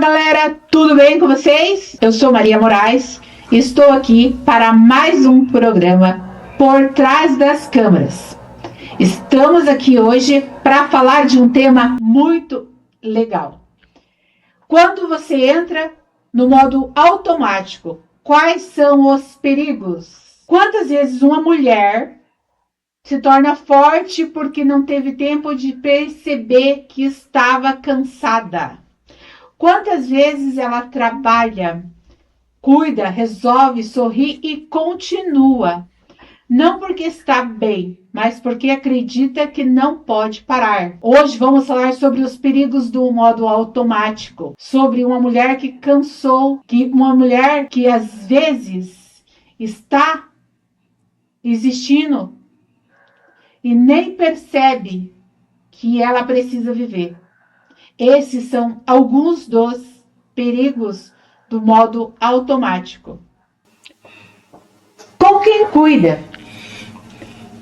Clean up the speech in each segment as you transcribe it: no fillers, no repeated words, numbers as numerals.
galera, tudo bem com vocês? Eu sou Maria Moraes e estou aqui para mais um programa Por Trás das Câmeras. Estamos aqui hoje para falar de um tema muito legal. Quando você entra no modo automático, quais são os perigos? Quantas vezes uma mulher se torna forte porque não teve tempo de perceber que estava cansada? Quantas vezes ela trabalha, cuida, resolve, sorri e continua? Não porque está bem, mas porque acredita que não pode parar. Hoje vamos falar sobre os perigos do modo automático, sobre uma mulher que cansou, uma mulher que às vezes está existindo e nem percebe que ela precisa viver. Esses são alguns dos perigos do modo automático. Com quem cuida?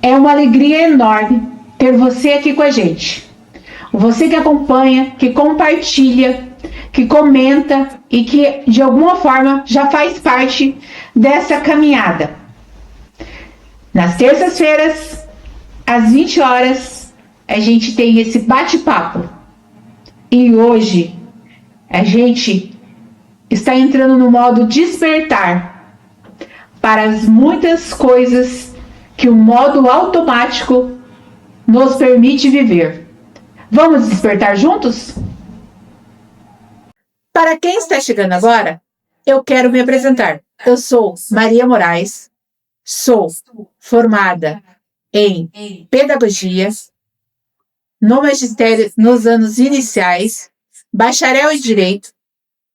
É uma alegria enorme ter você aqui com a gente. Você que acompanha, que compartilha, que comenta e que de alguma forma já faz parte dessa caminhada. Nas terças-feiras, às 20 horas, a gente tem esse bate-papo. E hoje a gente está entrando no modo despertar para as muitas coisas que o modo automático nos permite viver. Vamos despertar juntos? Para quem está chegando agora, eu quero me apresentar. Eu sou Maria Moraes, sou formada em pedagogia, no magistério nos anos iniciais, bacharel em direito,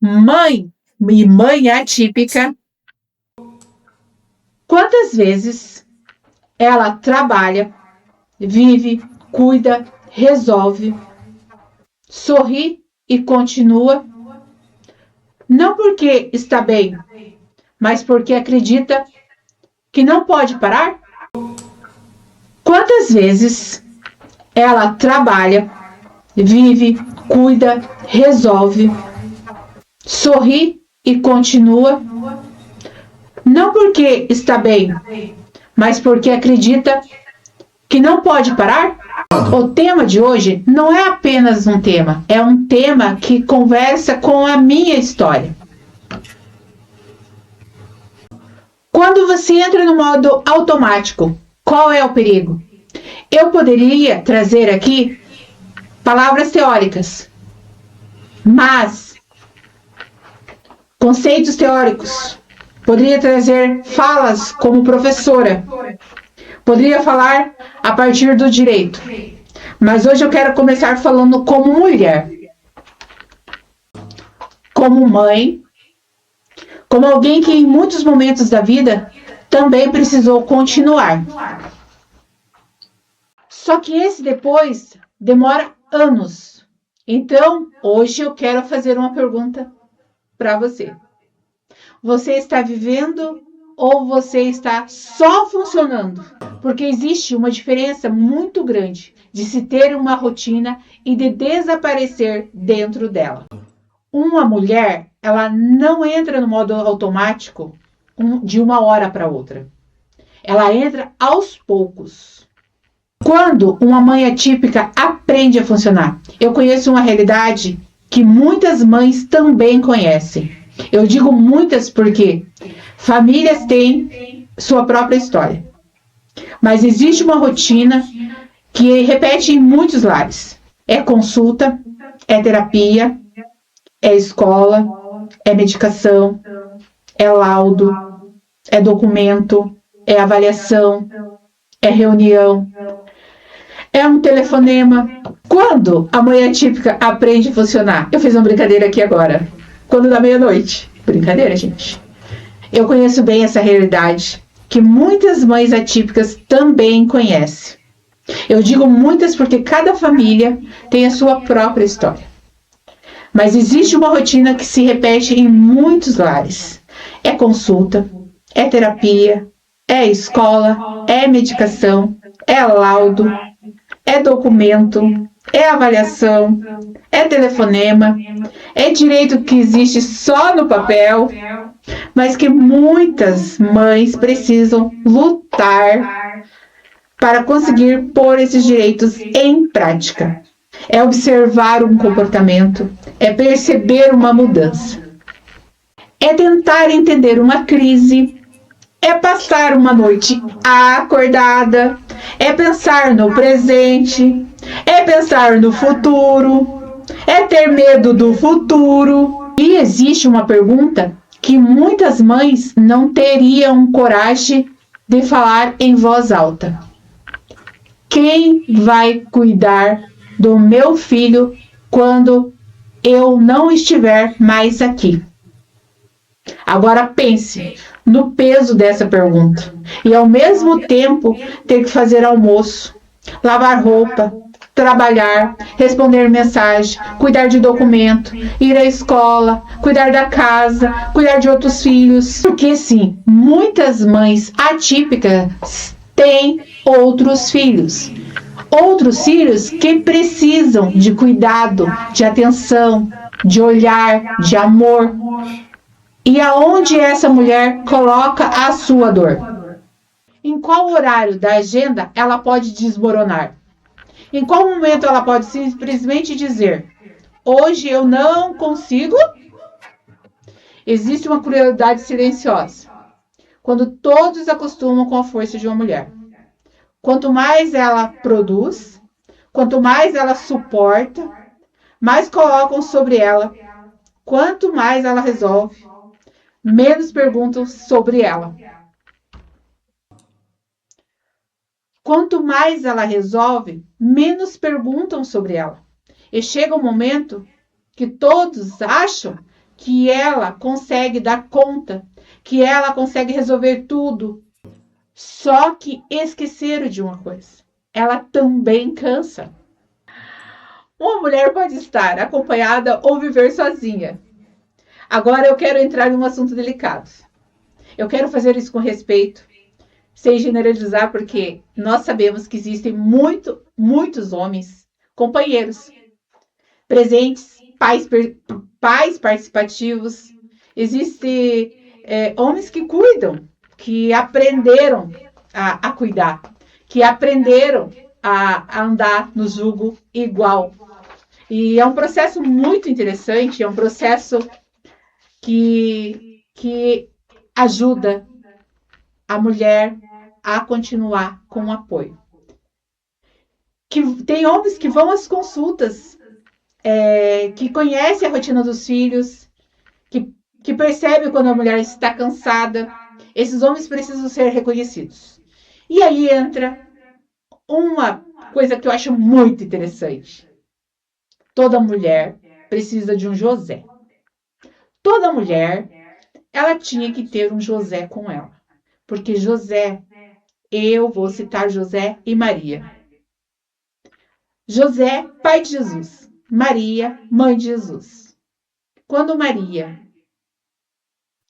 mãe atípica. Quantas vezes ela trabalha, vive, cuida, resolve, sorri e continua, não porque está bem, mas porque acredita que não pode parar? Quantas vezes ela trabalha, vive, cuida, resolve, sorri e continua, não porque está bem, mas porque acredita que não pode parar? O tema de hoje não é apenas um tema, é um tema que conversa com a minha história. Quando você entra no modo automático, qual é o perigo? Eu poderia trazer aqui palavras teóricas, mas conceitos teóricos. Poderia trazer falas como professora. Poderia falar a partir do direito. Mas hoje eu quero começar falando como mulher, como mãe, como alguém que em muitos momentos da vida também precisou continuar. Só que esse depois demora anos. Então, hoje eu quero fazer uma pergunta para você. Você está vivendo ou você está só funcionando? Porque existe uma diferença muito grande de se ter uma rotina e de desaparecer dentro dela. Uma mulher, ela não entra no modo automático de uma hora para outra. Ela entra aos poucos. Quando uma mãe atípica aprende a funcionar? Eu conheço uma realidade que muitas mães também conhecem. Eu digo muitas porque famílias têm sua própria história. Mas existe uma rotina que repete em muitos lares. É consulta, é terapia, é escola, é medicação, é laudo, é documento, é avaliação, é reunião, é um telefonema. Quando a mãe atípica aprende a funcionar? Eu fiz uma brincadeira aqui agora. Quando dá meia-noite. Brincadeira, gente. Eu conheço bem essa realidade, que muitas mães atípicas também conhecem. Eu digo muitas porque cada família tem a sua própria história. Mas existe uma rotina que se repete em muitos lares. É consulta, é terapia, é escola, é medicação, é laudo, é documento, é avaliação, é telefonema, é direito que existe só no papel, mas que muitas mães precisam lutar para conseguir pôr esses direitos em prática. É observar um comportamento, é perceber uma mudança, é tentar entender uma crise, é passar uma noite acordada, é pensar no presente, é pensar no futuro, é ter medo do futuro. E existe uma pergunta que muitas mães não teriam coragem de falar em voz alta: quem vai cuidar do meu filho quando eu não estiver mais aqui? Agora pense no peso dessa pergunta e ao mesmo tempo ter que fazer almoço, lavar roupa, trabalhar, responder mensagem, cuidar de documento, ir à escola, cuidar da casa, cuidar de outros filhos. Porque sim, muitas mães atípicas têm outros filhos. Outros filhos que precisam de cuidado, de atenção, de olhar, de amor. E aonde essa mulher coloca a sua dor? Em qual horário da agenda ela pode desmoronar? Em qual momento ela pode simplesmente dizer: hoje eu não consigo? Existe uma crueldade silenciosa, quando todos acostumam com a força de uma mulher. Quanto mais ela produz, quanto mais ela suporta, mais colocam sobre ela. Quanto mais ela resolve, menos perguntam sobre ela. Quanto mais ela resolve, menos perguntam sobre ela. E chega um momento que todos acham que ela consegue dar conta, que ela consegue resolver tudo. Só que esqueceram de uma coisa: ela também cansa. Uma mulher pode estar acompanhada ou viver sozinha. Agora eu quero entrar em um assunto delicado. Eu quero fazer isso com respeito, sem generalizar, porque nós sabemos que existem muitos homens companheiros, presentes, pais participativos. Existem homens que cuidam, que aprenderam a cuidar, que aprenderam a andar no jugo igual. E é um processo muito interessante, é um processo que ajuda a mulher a continuar com o apoio. Que tem homens que vão às consultas, que conhecem a rotina dos filhos, que percebem quando a mulher está cansada. Esses homens precisam ser reconhecidos. E aí entra uma coisa que eu acho muito interessante. Toda mulher precisa de um José. Toda mulher, ela tinha que ter um José com ela. Porque José, eu vou citar José e Maria. José, pai de Jesus. Maria, mãe de Jesus. Quando Maria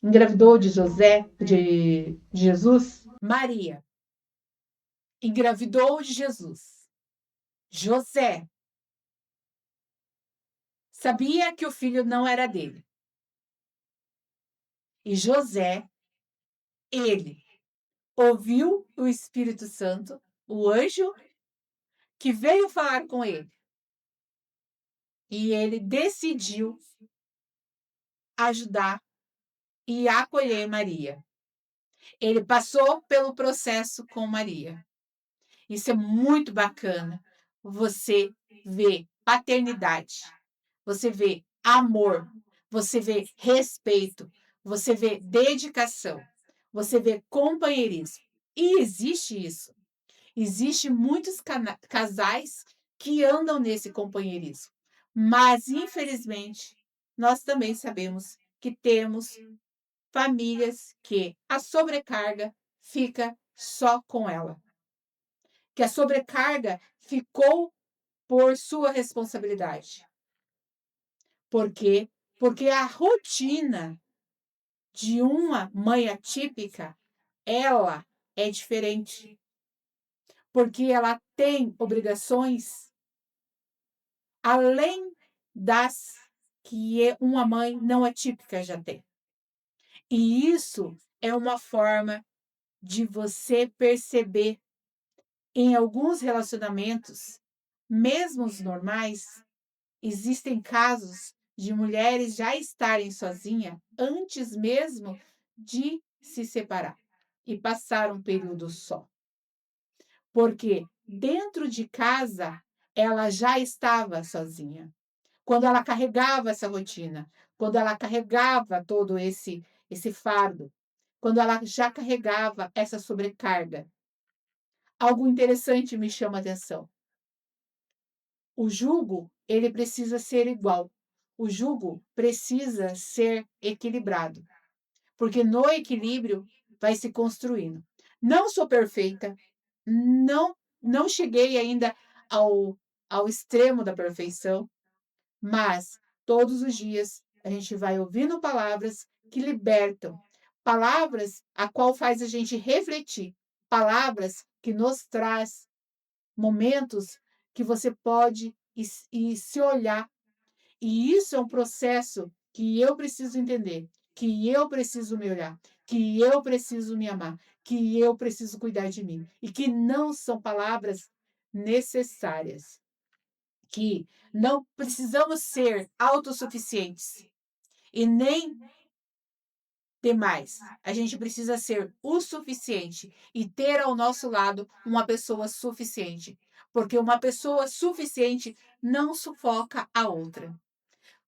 engravidou de José, de Jesus, Maria engravidou de Jesus. José sabia que o filho não era dele. E José, ele ouviu o Espírito Santo, o anjo que veio falar com ele. E ele decidiu ajudar e acolher Maria. Ele passou pelo processo com Maria. Isso é muito bacana. Você vê paternidade, você vê amor, você vê respeito, você vê dedicação, você vê companheirismo. E existe isso. Existem muitos casais que andam nesse companheirismo. Mas, infelizmente, nós também sabemos que temos famílias que a sobrecarga fica só com ela. Que a sobrecarga ficou por sua responsabilidade. Por quê? Porque a rotina de uma mãe atípica, ela é diferente. Porque ela tem obrigações além das que uma mãe não atípica já tem. E isso é uma forma de você perceber em alguns relacionamentos, mesmo os normais, existem casos de mulheres já estarem sozinhas antes mesmo de se separar e passar um período só. Porque dentro de casa ela já estava sozinha. Quando ela carregava essa rotina, quando ela carregava todo esse fardo, quando ela já carregava essa sobrecarga. Algo interessante me chama a atenção. O jugo, ele precisa ser igual. O jugo precisa ser equilibrado, porque no equilíbrio vai se construindo. Não sou perfeita, não cheguei ainda ao extremo da perfeição, mas todos os dias a gente vai ouvindo palavras que libertam, palavras a qual faz a gente refletir, palavras que nos traz momentos que você pode e se olhar. E isso é um processo que eu preciso entender, que eu preciso me olhar, que eu preciso me amar, que eu preciso cuidar de mim. E que não são palavras necessárias, que não precisamos ser autossuficientes e nem demais. A gente precisa ser o suficiente e ter ao nosso lado uma pessoa suficiente, porque uma pessoa suficiente não sufoca a outra.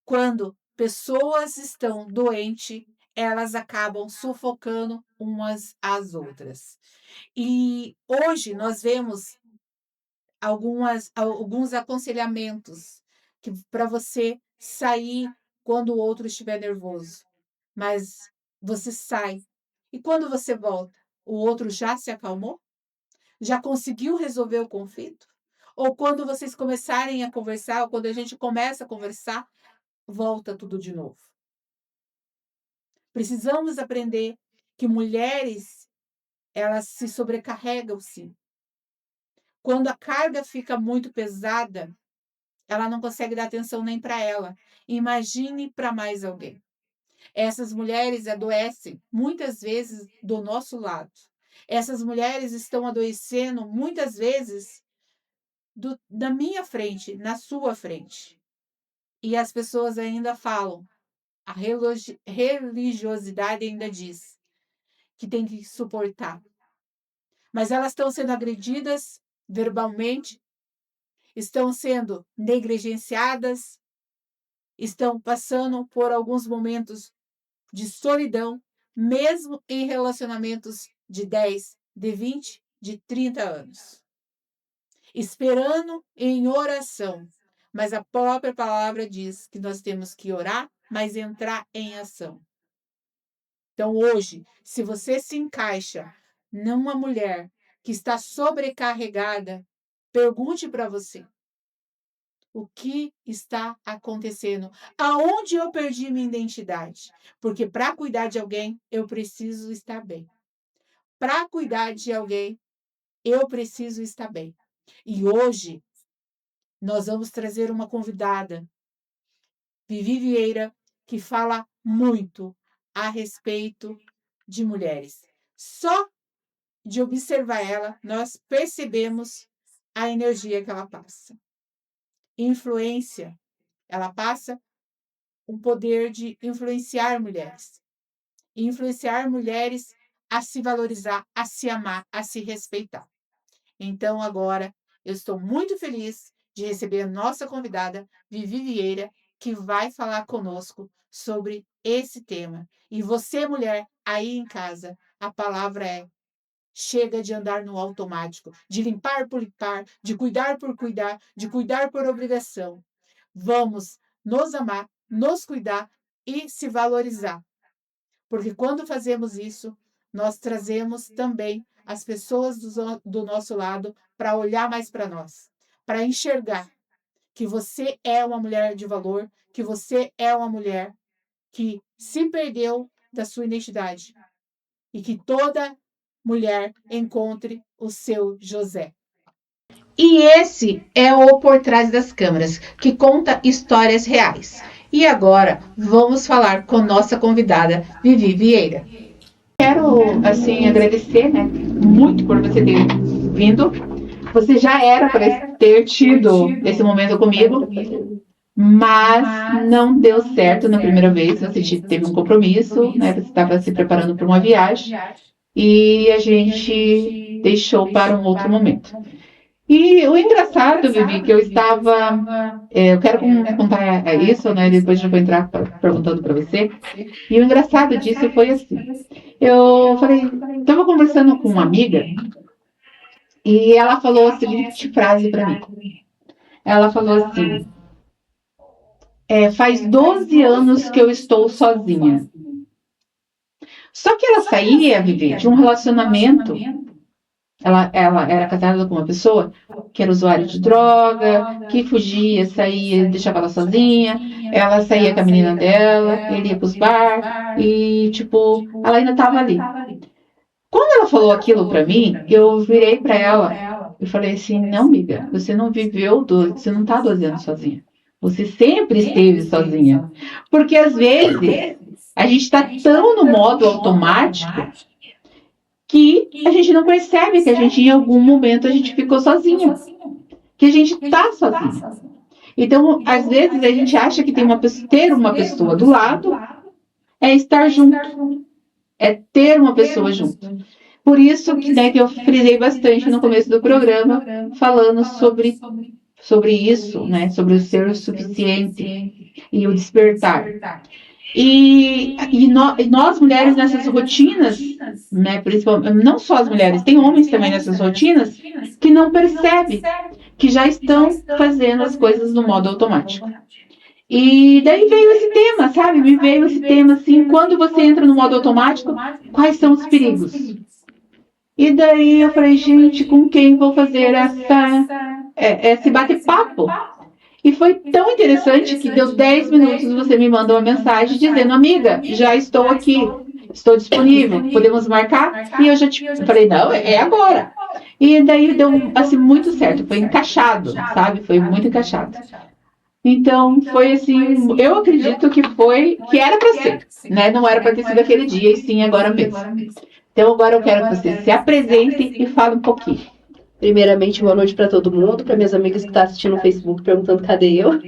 Quando pessoas estão doentes, elas acabam sufocando umas às outras. E hoje nós vemos alguns aconselhamentos que para você sair quando o outro estiver nervoso. Mas você sai. E quando você volta, o outro já se acalmou? Já conseguiu resolver o conflito? Ou quando vocês começarem a conversar, ou quando a gente começa a conversar, volta tudo de novo? Precisamos aprender que mulheres, elas se sobrecarregam, sim. Quando a carga fica muito pesada, ela não consegue dar atenção nem para ela. Imagine para mais alguém. Essas mulheres adoecem muitas vezes do nosso lado. Essas mulheres estão adoecendo muitas vezes da minha frente, na sua frente. E as pessoas ainda falam, a religiosidade ainda diz que tem que suportar. Mas elas estão sendo agredidas verbalmente, estão sendo negligenciadas, estão passando por alguns momentos de solidão, mesmo em relacionamentos de 10, de 20, de 30 anos. Esperando em oração. Mas a própria palavra diz que nós temos que orar, mas entrar em ação. Então, hoje, se você se encaixa numa mulher que está sobrecarregada, pergunte para você: o que está acontecendo? Aonde eu perdi minha identidade? Porque para cuidar de alguém, eu preciso estar bem. Para cuidar de alguém, eu preciso estar bem. E hoje, nós vamos trazer uma convidada, Vivi Vieira, que fala muito a respeito de mulheres. Só de observar ela, nós percebemos a energia que ela passa. Influência, ela passa um poder de influenciar mulheres. E influenciar mulheres a se valorizar, a se amar, a se respeitar. Então, agora, eu estou muito feliz de receber a nossa convidada, Vivi Vieira, que vai falar conosco sobre esse tema. E você, mulher, aí em casa, a palavra é: chega de andar no automático, de limpar por limpar, de cuidar por cuidar, de cuidar por obrigação. Vamos nos amar, nos cuidar e se valorizar. Porque quando fazemos isso, nós trazemos também as pessoas do nosso lado para olhar mais para nós, para enxergar que você é uma mulher de valor, que você é uma mulher que se perdeu da sua identidade e que toda mulher encontre o seu José. E esse é o Por Trás das Câmeras, que conta histórias reais. E agora vamos falar com nossa convidada, Vivi Vieira. Quero, assim, agradecer, né, muito por você ter vindo. Você já era para ter tido esse momento comigo, mas não deu certo na primeira vez. Você teve um compromisso, né? Você estava se preparando para uma viagem e a gente deixou para um outro momento. E o engraçado, Vivi, que eu estava. Eu quero contar isso, né? Depois eu vou entrar perguntando para você. E o engraçado disso foi assim: eu falei, estava conversando com uma amiga e ela falou a seguinte frase para mim. Ela falou assim: faz 12 anos que eu estou sozinha. Só que ela saía, Vivi, de um relacionamento. Ela era casada com uma pessoa que era usuária de droga, que fugia, saía, deixava ela sozinha. Ela saía com a menina dela, ele ia pros bar e, tipo, ela ainda estava ali. Quando ela falou aquilo pra mim, eu virei pra ela e falei assim: não, amiga, você não viveu, você não tá 12 anos sozinha. Você sempre esteve sozinha. Porque às vezes a gente tá tão no modo automático que a gente não percebe que a gente, em algum momento, a gente ficou sozinha. Que a gente tá sozinha. Então, às vezes, a gente acha que ter uma pessoa do lado é estar junto, é ter uma pessoa junto. Por isso que, né, que eu frisei bastante no começo do programa, falando sobre isso, né, sobre o ser o suficiente e o despertar. E nós mulheres nessas rotinas, né, principalmente, não só as mulheres, tem homens também nessas rotinas que não percebem que já estão fazendo as coisas no modo automático. E daí veio esse tema, sabe? Me veio esse tema assim, quando você entra no modo automático, quais são os perigos? E daí eu falei, gente, com quem vou fazer esse bate-papo? E foi tão interessante que deu 10 minutos você me manda uma mensagem dizendo, amiga, já estou aqui, estou disponível, podemos marcar? E eu já falei, não, é agora. E daí deu assim muito certo, foi encaixado, sabe? Foi muito encaixado. Então foi assim, eu acredito que era para ser, né? Não era para ter sido aquele dia e sim agora mesmo. Então agora eu quero que você se apresente e fale um pouquinho. Primeiramente, boa noite para todo mundo, para minhas amigas que estão assistindo no Facebook perguntando cadê eu.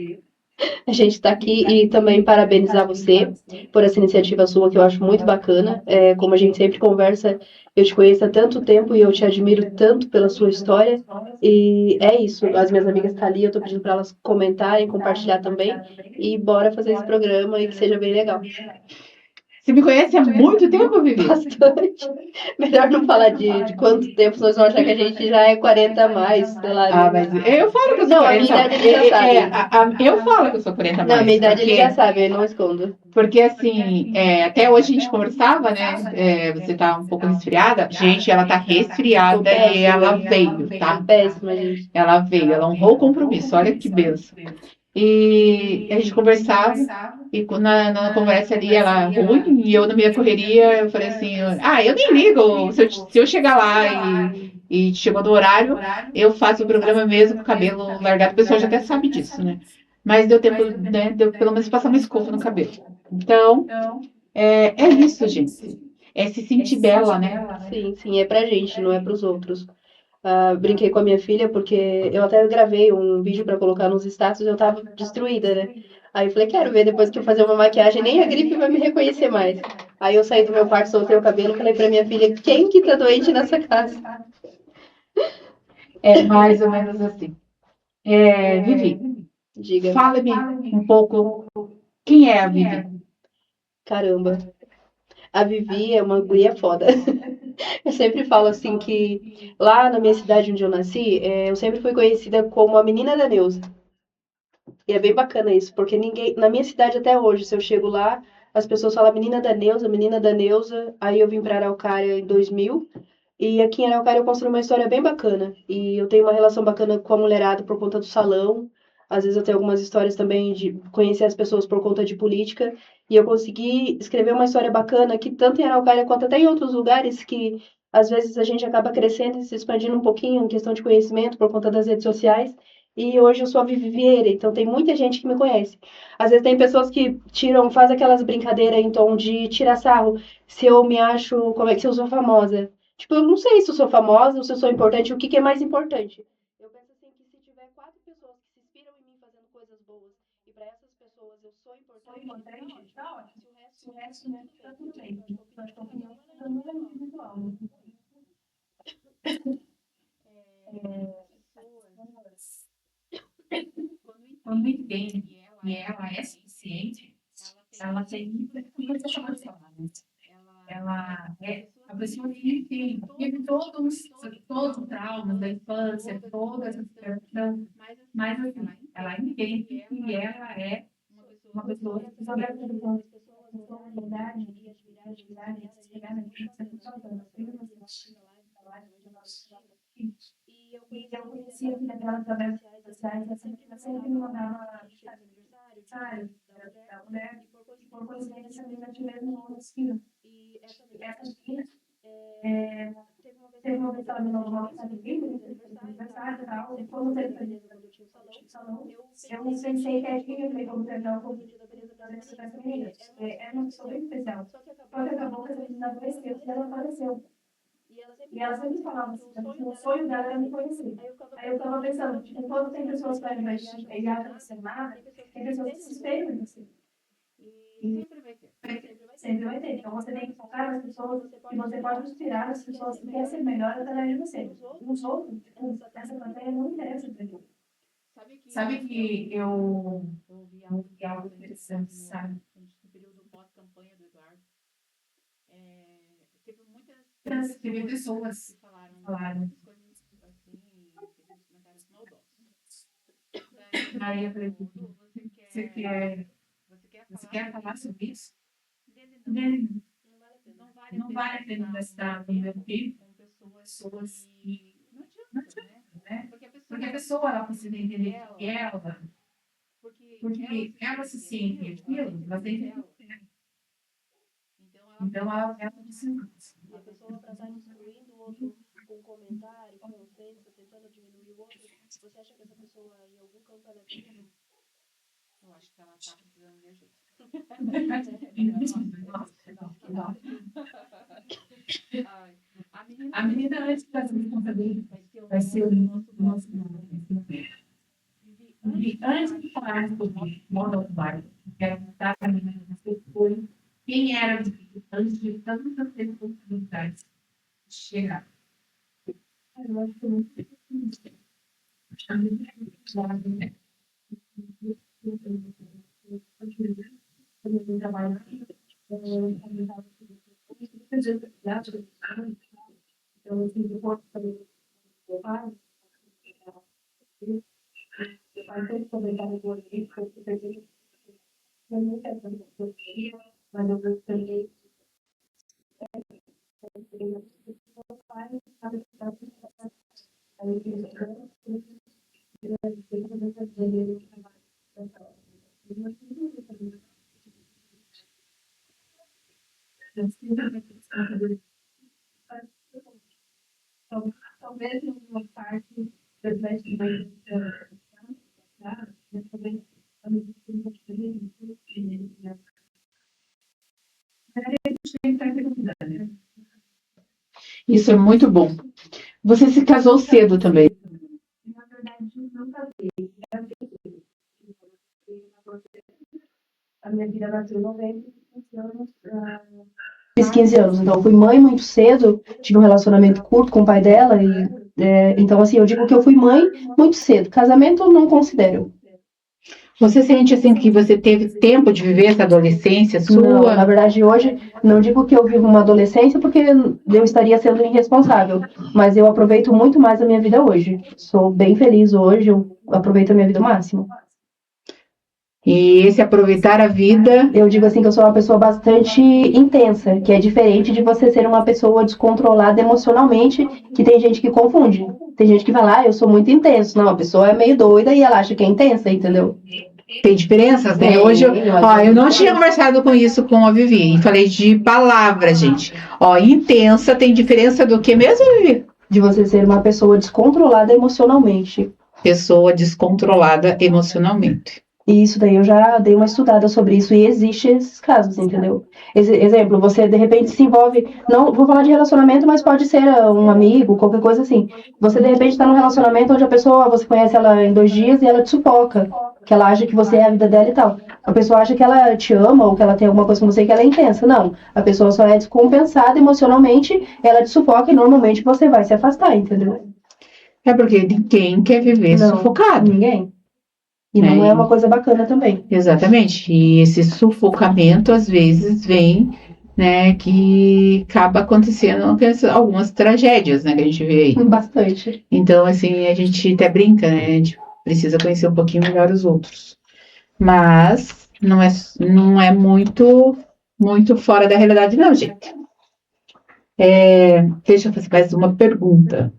A gente está aqui e também parabenizar você por essa iniciativa sua que eu acho muito bacana. Como a gente sempre conversa, eu te conheço há tanto tempo e eu te admiro tanto pela sua história. E é isso, as minhas amigas estão ali, eu estou pedindo para elas comentarem, compartilhar também. E bora fazer esse programa e que seja bem legal. Você me conhece há muito tempo, Vivi? Bastante. Melhor não falar de quanto tempo, senão eles vão achar que a gente já é 40 a mais, sei lá. Ah, mas eu falo que eu sou 40 a mais. Não, a minha idade ele já sabe. Eu falo que eu sou 40 a mais. Não, a minha idade ele já sabe, eu não escondo. Porque assim, até hoje a gente conversava, né? Você tá um pouco resfriada. Gente, ela tá resfriada e ela veio, tá? Péssima, gente. Ela veio, ela honrou o compromisso, olha que benção. E a gente conversava, e na conversa ali, ela ruim, e eu na minha correria, eu falei assim, eu nem ligo, se eu chegar lá e chegou no horário, eu faço o programa mesmo com o cabelo largado, o pessoal já até sabe disso, né? Mas deu tempo, né, deu pelo menos passar uma escova no cabelo. Então, é isso, gente. É se sentir bela, né? Sim, é pra gente, não é pros outros. Brinquei com a minha filha porque eu até gravei um vídeo pra colocar nos status e eu tava destruída, né? Aí eu falei, quero ver depois que eu fazer uma maquiagem, nem a gripe vai me reconhecer mais. Aí eu saí do meu quarto, soltei o cabelo e falei pra minha filha, quem que tá doente nessa casa? É mais ou menos assim. Vivi, Diga. fala-me um pouco quem é a Vivi. Caramba. A Vivi é uma guria foda. Eu sempre falo assim que lá na minha cidade onde eu nasci, eu sempre fui conhecida como a menina da Neuza. E é bem bacana isso, porque ninguém, na minha cidade até hoje, se eu chego lá, as pessoas falam menina da Neuza. Aí eu vim para Araucária em 2000, e aqui em Araucária eu construí uma história bem bacana. E eu tenho uma relação bacana com a mulherada por conta do salão. Às vezes eu tenho algumas histórias também de conhecer as pessoas por conta de política. E eu consegui escrever uma história bacana que tanto em Araucária quanto até em outros lugares que às vezes a gente acaba crescendo e se expandindo um pouquinho em questão de conhecimento por conta das redes sociais. E hoje eu sou a Vivi Vieira, então tem muita gente que me conhece. Às vezes tem pessoas que faz aquelas brincadeiras em tom de tirar sarro, se eu me acho, como é que se eu sou famosa. Tipo, eu não sei se eu sou famosa ou se eu sou importante, o que, que é mais importante. Eu penso assim que se tiver 4 pessoas que se inspiram em mim fazendo coisas boas e para essas pessoas eu sou importante, tá ótimo. Se o resto tá tudo bem. Eu acho que a opinião de cada um é individual. Quando entende e ela é suficiente, ela tem muita coisa para falar, né? Ela é a pessoa que teve todos os traumas da infância, toda essa situação, mas assim, ela entende que ela é uma pessoa que precisa dar atenção às pessoas, verdade, e atividade, se chegar na gente, sempre falando, e eu conheci a vida dela através das redes sociais, ela sempre me mandava aniversário da mulher, e por coincidência, eu já tive um filho. E essa menina, teve uma vez que ela me mandou uma mensagem de aniversário e tal, e quando teve quando eu tinha o salão, eu pensei que a gente como terminar o convite da beleza dessa menina. Era uma pessoa bem especial. Só que acabou que essa menina adoeceu e ela faleceu. E ela sempre falava assim, que o sonho dela era me conhecer. Aí eu tava pensando, tipo, quando tem pessoas que ao invés de pegar pra ser nada, tem pessoas que se espelham em você. E sempre vai ter. Então você tem que focar nas pessoas que você pode inspirar, as pessoas que querem ser melhor através de você. Os outros, tipo, essa matéria não interessa pra mim. Sabe que eu ouvi algo interessante, sabe? No período pós-campanha do Eduardo, Teve pessoas que falaram coisas assim, teve comentários maldosos. Daí eu falei, você quer falar sobre isso? Dele não vale a pena gastar no meu tempo com pessoas que não adianta, né? Porque a pessoa ela precisa entender que ela, porque ela se sente aquilo, ela tem que entender. Então ela precisa. A pessoa para estar destruindo o outro com comentário, com ofensa, tentando diminuir o outro, você acha que essa pessoa em algum campo ela é bem? Eu acho que ela tá precisando de ajuda. A menina antes da conta dele vai ser o nosso e antes de falar sobre moda do bairro, quero contar a menina que foi quem era antes de tantas responsabilidades chegar. Eu acho que muito mas eu gostaria talvez uma parte das vestimentas mas também a gente tem que Isso é muito bom. Você se casou cedo também. na verdade, não casei. A minha filha nasceu em novembro, Fiz 15 anos, então fui mãe muito cedo, tive um relacionamento curto com o pai dela e então assim, eu digo que eu fui mãe muito cedo. Casamento eu não considero. Você sente assim que você teve tempo de viver essa adolescência Não, na sua? verdade hoje não digo que eu vivo uma adolescência porque eu estaria sendo irresponsável, mas eu aproveito muito mais a minha vida hoje. Sou bem feliz hoje, eu aproveito a minha vida ao máximo. E esse aproveitar a vida, Eu digo assim que eu sou uma pessoa bastante intensa, que é diferente de você ser uma pessoa descontrolada emocionalmente, que tem gente que confunde. Tem gente que fala, eu sou muito intenso. Não, a pessoa é meio doida e ela acha que é intensa, entendeu? Tem diferenças, né? Tem, Hoje, ó, eu não tem. tinha conversado com isso com a Vivi. E falei de palavra, gente. Ó, intensa tem diferença do que mesmo, Vivi? De você ser uma pessoa descontrolada emocionalmente. Pessoa descontrolada emocionalmente. E isso daí eu já dei uma estudada sobre isso e existe esses casos, entendeu? Exemplo, você de repente se envolve, não vou falar de relacionamento, mas pode ser um amigo, qualquer coisa assim. Você de repente está num relacionamento onde a pessoa, você conhece ela em 2 dias e ela te sufoca, que ela acha que você é a vida dela e tal. A pessoa acha que ela te ama ou que ela tem alguma coisa com você que ela é intensa. Não, a pessoa só é descompensada emocionalmente, ela te sufoca e normalmente você vai se afastar, entendeu? É porque ninguém quer viver Não, sufocado. ninguém. E não é uma coisa bacana também. Exatamente. E esse sufocamento, às vezes, vem, né, que acaba acontecendo algumas tragédias, né, que a gente vê aí. Bastante. Então, assim, a gente até brinca, né, a gente precisa conhecer um pouquinho melhor os outros. Mas não é muito fora da realidade, não, gente. Deixa eu fazer mais uma pergunta.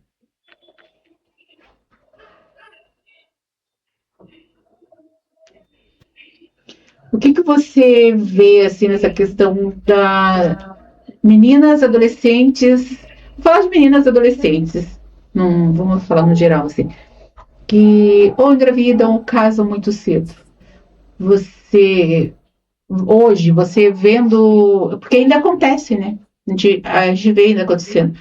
O que você vê, assim, nessa questão da meninas, adolescentes, vou falar de meninas, adolescentes, não vamos falar no geral, assim, que ou engravidam ou casam muito cedo. Hoje, você vendo, porque ainda acontece, né? A gente vê ainda acontecendo.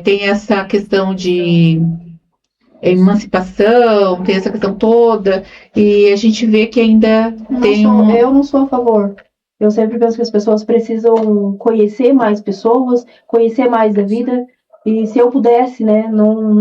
Tem essa questão de emancipação, tem essa questão toda, e a gente vê que ainda Eu não sou a favor. Eu sempre penso que as pessoas precisam conhecer mais pessoas, conhecer mais da vida. E se eu pudesse, né, não,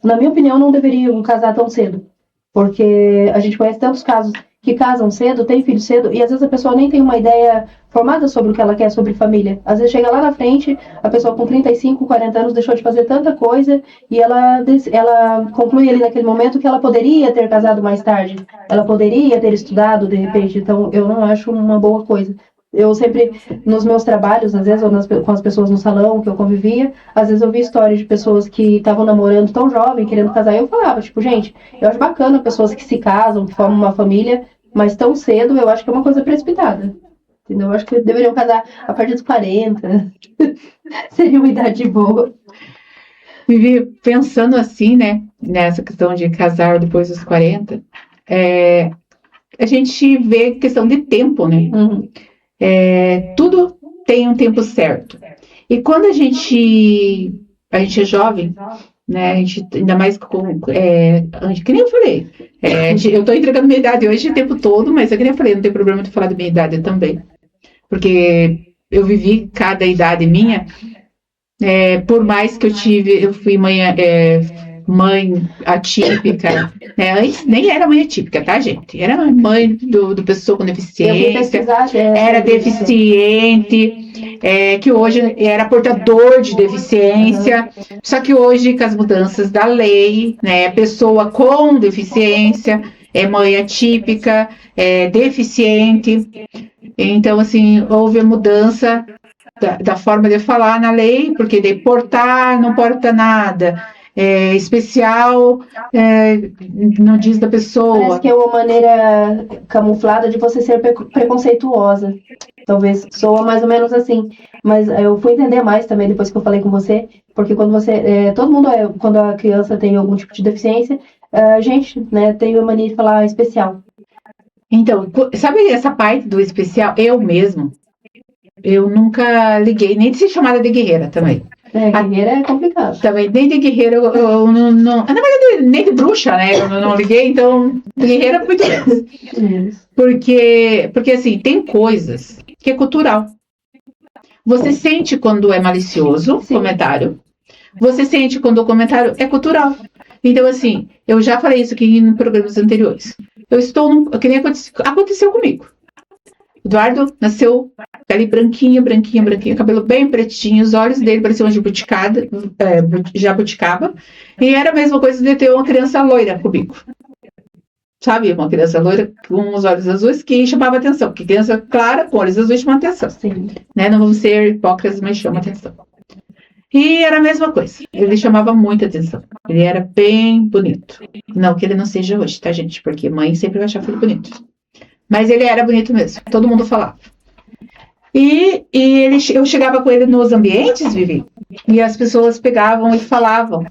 na minha opinião, não deveriam casar tão cedo. Porque a gente conhece tantos casos que casam cedo, têm filho cedo, e às vezes a pessoa nem tem uma ideia formada sobre o que ela quer sobre família. Às vezes chega lá na frente, a pessoa com 35, 40 anos deixou de fazer tanta coisa, e ela conclui ali naquele momento que ela poderia ter casado mais tarde. Ela poderia ter estudado, de repente. Então, eu não acho uma boa coisa. Eu sempre, nos meus trabalhos, às vezes, ou com as pessoas no salão que eu convivia, às vezes eu vi histórias de pessoas que estavam namorando tão jovem, querendo casar, e eu falava, tipo, gente, eu acho bacana pessoas que se casam, que formam uma família, mas tão cedo eu acho que é uma coisa precipitada. Entendeu? Eu acho que deveriam casar a partir dos 40. Seria uma idade boa. Vivi pensando assim, né, nessa questão de casar depois dos 40, a gente vê questão de tempo, né? Uhum. Tudo tem um tempo certo. E quando a gente é jovem, né? A gente, ainda mais que nem eu falei. Eu tô entregando minha idade hoje o tempo todo, mas é que nem eu falei, não tem problema de falar da minha idade também. Porque eu vivi cada idade minha, por mais que eu fui mãe atípica, né? Antes nem era mãe atípica, tá, gente? Era mãe do pessoa com deficiência, era deficiente, que hoje era portador de deficiência, só que hoje, com as mudanças da lei, né, a pessoa com deficiência é mãe atípica, deficiente. Então, assim, houve a mudança da forma de falar na lei, porque de portar não porta nada. Especial não diz da pessoa. Parece que é uma maneira camuflada de você ser preconceituosa. Talvez soa mais ou menos assim. Mas eu fui entender mais também depois que eu falei com você, porque quando todo mundo, quando a criança tem algum tipo de deficiência, a gente, né, tem a mania de falar especial. Então, sabe essa parte do especial? Eu nunca liguei, nem de ser chamada de guerreira também. Guerreira é complicado. Também, nem de guerreira eu não. Na verdade, nem de bruxa, né? Eu não liguei, então, guerreira muito menos. Porque, assim, tem coisas que é cultural. Você sente quando é malicioso o comentário. Você sente quando o comentário é cultural. Então, assim, eu já falei isso aqui em programas anteriores. Eu estou que nem aconteceu comigo. Eduardo nasceu pele branquinha, cabelo bem pretinho, os olhos dele pareciam uma jabuticaba, e era a mesma coisa de ter uma criança loira comigo. Sabe, uma criança loira com os olhos azuis que chamava atenção, porque criança clara com olhos azuis chama atenção. Sim. Né? Não vamos ser hipócritas, mas chama atenção. E era a mesma coisa. Ele chamava muita atenção. Ele era bem bonito. Não que ele não seja hoje, tá, gente? Porque mãe sempre vai achar filho bonito. Mas ele era bonito mesmo. Todo mundo falava. Eu chegava com ele nos ambientes, Vivi, e as pessoas pegavam e falavam,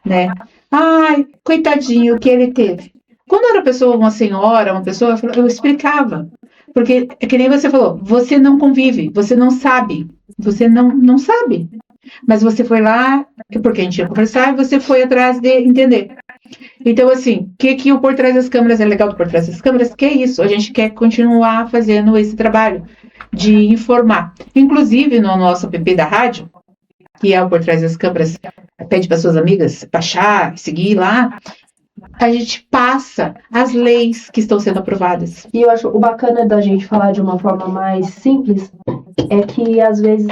né? Ai, coitadinho, o que ele teve. Quando era uma senhora, uma pessoa, eu explicava. Porque, é que nem você falou, você não convive, você não sabe. Você não sabe. Mas você foi lá, porque a gente ia conversar, e você foi atrás de entender. Então, assim, que o Por Trás das Câmeras é legal do Por Trás das Câmeras? Que é isso, a gente quer continuar fazendo esse trabalho de informar. Inclusive, no nosso app da rádio, que é o Por Trás das Câmeras, pede para suas amigas baixar, seguir lá, a gente passa as leis que estão sendo aprovadas. E eu acho o bacana da gente falar de uma forma mais simples é que às vezes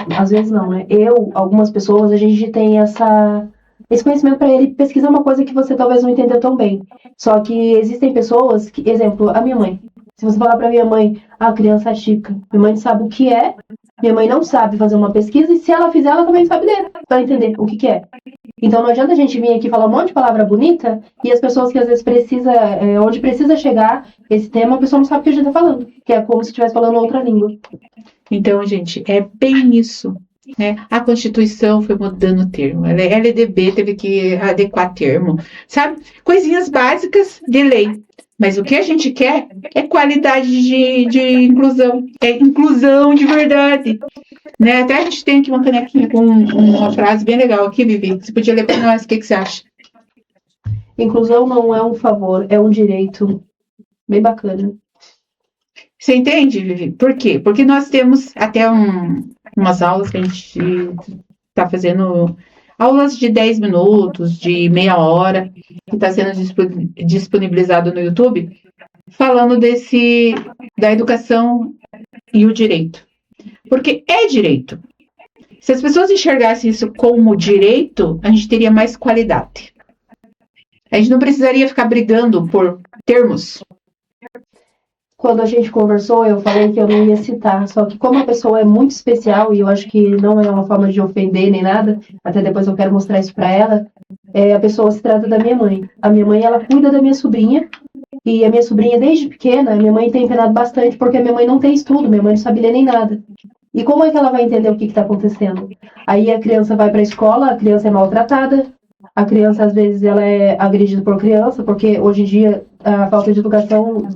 não, né? Algumas pessoas, a gente tem esse conhecimento para ele pesquisar uma coisa que você talvez não entendeu tão bem. Só que existem pessoas que, exemplo, a minha mãe. Se você falar para minha mãe, a criança chica, minha mãe sabe o que é, minha mãe não sabe fazer uma pesquisa, e se ela fizer, ela também sabe ler, para entender o que é. Então não adianta a gente vir aqui falar um monte de palavra bonita e as pessoas que às vezes onde precisa chegar esse tema, a pessoa não sabe o que a gente está falando, que é como se estivesse falando outra língua. Então, gente, é bem isso. Né? A Constituição foi mudando o termo. A LDB teve que adequar termo. Sabe? Coisinhas básicas de lei. Mas o que a gente quer é qualidade de inclusão. É inclusão de verdade. Né? Até a gente tem aqui uma canequinha com uma frase bem legal aqui, Vivi. Você podia ler para nós. O que você acha? Inclusão não é um favor, é um direito. Bem bacana. Você entende, Vivi? Por quê? Porque nós temos até umas aulas que a gente está fazendo, aulas de 10 minutos, de meia hora, que está sendo disponibilizado no YouTube, falando da educação e o direito. Porque é direito. Se as pessoas enxergassem isso como direito, a gente teria mais qualidade. A gente não precisaria ficar brigando por termos. Quando a gente conversou, eu falei que eu não ia citar, só que como a pessoa é muito especial, e eu acho que não é uma forma de ofender nem nada, até depois eu quero mostrar isso pra ela, a pessoa se trata da minha mãe. A minha mãe, ela cuida da minha sobrinha, e a minha sobrinha, desde pequena, a minha mãe tem penado bastante, porque a minha mãe não tem estudo, minha mãe não sabe ler nem nada. E como é que ela vai entender o que está acontecendo? Aí a criança vai para a escola, a criança é maltratada, a criança, às vezes, ela é agredida por criança, porque hoje em dia a falta de educação,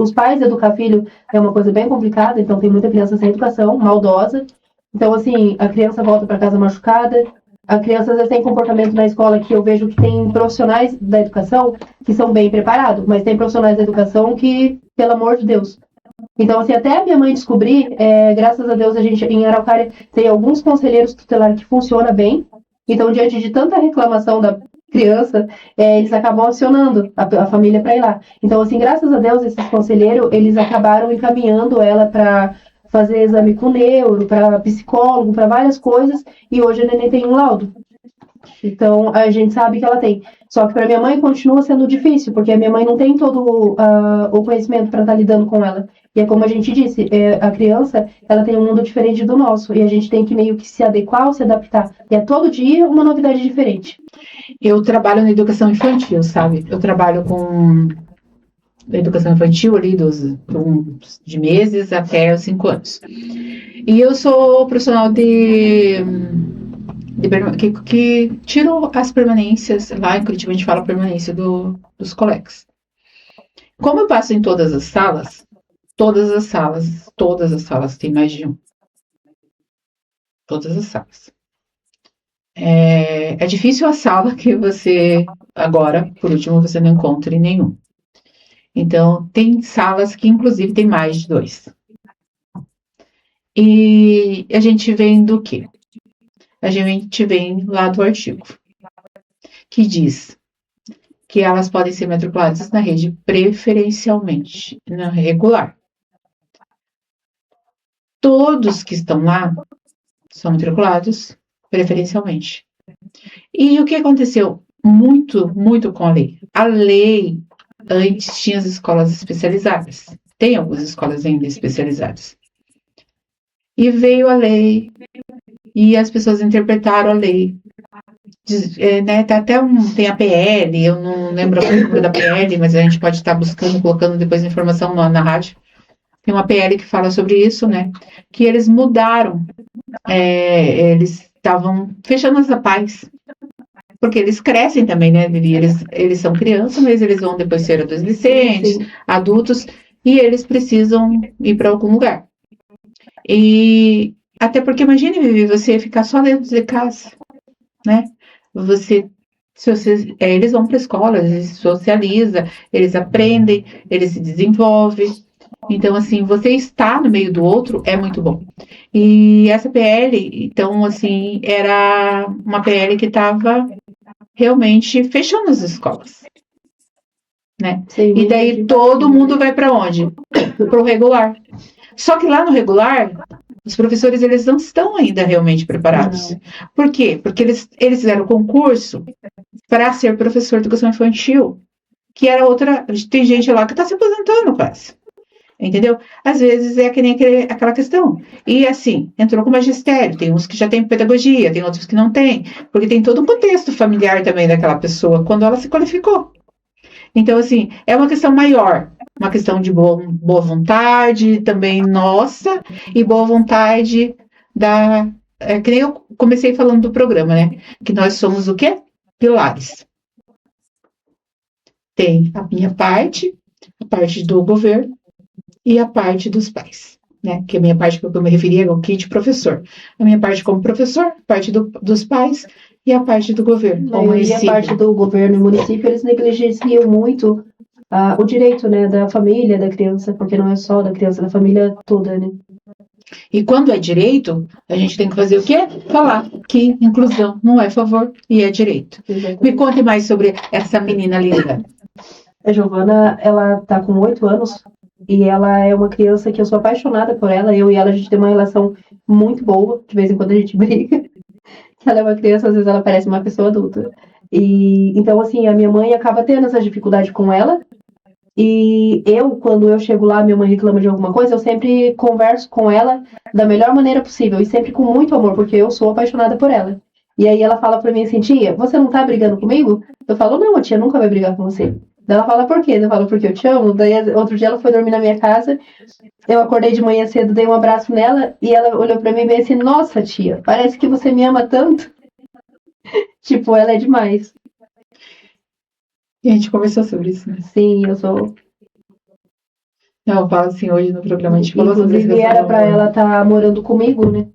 os pais educar filho é uma coisa bem complicada, então tem muita criança sem educação, maldosa. Então, assim, a criança volta para casa machucada, a criança às vezes tem comportamento na escola que eu vejo que tem profissionais da educação que são bem preparados, mas tem profissionais da educação que, pelo amor de Deus. Então, assim, até a minha mãe descobrir, graças a Deus, a gente em Araucária tem alguns conselheiros tutelares que funcionam bem. Então, diante de tanta reclamação da criança, eles acabam acionando a família para ir lá. Então, assim, graças a Deus, esses conselheiros, eles acabaram encaminhando ela para fazer exame com neuro, para psicólogo, para várias coisas, e hoje a neném tem um laudo. Então, a gente sabe que ela tem. Só que para minha mãe continua sendo difícil, porque a minha mãe não tem todo o conhecimento para estar lidando com ela. E é como a gente disse, a criança, ela tem um mundo diferente do nosso, e a gente tem que meio que se adequar ou se adaptar. E é todo dia uma novidade diferente. Eu trabalho na educação infantil, sabe? Eu trabalho com educação infantil ali de meses até os 5 anos. E eu sou profissional que tiro as permanências, lá em Curitiba a gente fala permanência dos colegas. Como eu passo em todas as salas tem mais de um. Todas as salas. É difícil a sala que você, agora, por último, você não encontre nenhum. Então, tem salas que, inclusive, tem mais de 2. E a gente vem do quê? A gente vem lá do artigo, que diz que elas podem ser matriculadas na rede preferencialmente, na regular. Todos que estão lá são matriculados preferencialmente. E o que aconteceu muito, muito com a lei? A lei antes tinha as escolas especializadas. Tem algumas escolas ainda especializadas. E veio a lei e as pessoas interpretaram a lei. Né, tem a PL, eu não lembro o número da PL, mas a gente pode estar buscando, colocando depois informação na rádio. Tem uma PL que fala sobre isso, né? Que eles mudaram, eles estavam fechando as APAES, porque eles crescem também, né, Vivi? Eles são crianças, mas eles vão depois ser adolescentes, Sim. adultos, e eles precisam ir para algum lugar. E até porque, imagine, Vivi, você ficar só dentro de casa, né? Eles vão para a escola, eles se socializam, eles aprendem, eles se desenvolvem. Então, assim, você estar no meio do outro é muito bom. E essa PL, então, assim, era uma PL que estava realmente fechando as escolas, né? Sim, E daí todo mundo vai para onde? Para o regular. Só que lá no regular, os professores, eles não estão ainda realmente preparados. Não. Por quê? Porque eles fizeram concurso para ser professor de educação infantil, que era outra. Tem gente lá que está se aposentando quase. Entendeu? Às vezes é que nem aquela questão. E assim, entrou com magistério, tem uns que já têm pedagogia, tem outros que não têm, porque tem todo um contexto familiar também daquela pessoa quando ela se qualificou. Então, assim, é uma questão maior, uma questão de boa vontade também nossa, e boa vontade da. Que nem eu comecei falando do programa, né? Que nós somos o quê? Pilares. Tem a minha parte, a parte do governo e a parte dos pais, né? Que a minha parte que eu me referi é o kit professor. A minha parte como professor, a parte dos pais e a parte do governo. E a parte do governo e município, eles negligenciam muito o direito, né, da família, da criança, porque não é só da criança, da família toda, né? E quando é direito, a gente tem que fazer o quê? Falar que inclusão não é favor e é direito. Exatamente. Me conte mais sobre essa menina linda. A Giovana, ela tá com 8 anos e ela é uma criança que eu sou apaixonada por ela. Eu e ela, a gente tem uma relação muito boa. De vez em quando a gente briga. Ela é uma criança, às vezes ela parece uma pessoa adulta. E então, assim, a minha mãe acaba tendo essa dificuldade com ela. E quando eu chego lá, minha mãe reclama de alguma coisa, eu sempre converso com ela da melhor maneira possível e sempre com muito amor, porque eu sou apaixonada por ela. E aí ela fala pra mim assim, tia, você não tá brigando comigo? Eu falo, não, a tia nunca vai brigar com você. Daí ela fala, por quê? Eu falo, porque eu te amo. Daí outro dia ela foi dormir na minha casa, eu acordei de manhã cedo, dei um abraço nela e ela olhou pra mim e veio assim, nossa, tia, parece que você me ama tanto. Tipo, ela é demais. E a gente conversou sobre isso, né? Sim, eu sou... Não, eu falo assim, hoje no programa a gente falou sobre isso. Inclusive era pra ela estar morando comigo, né?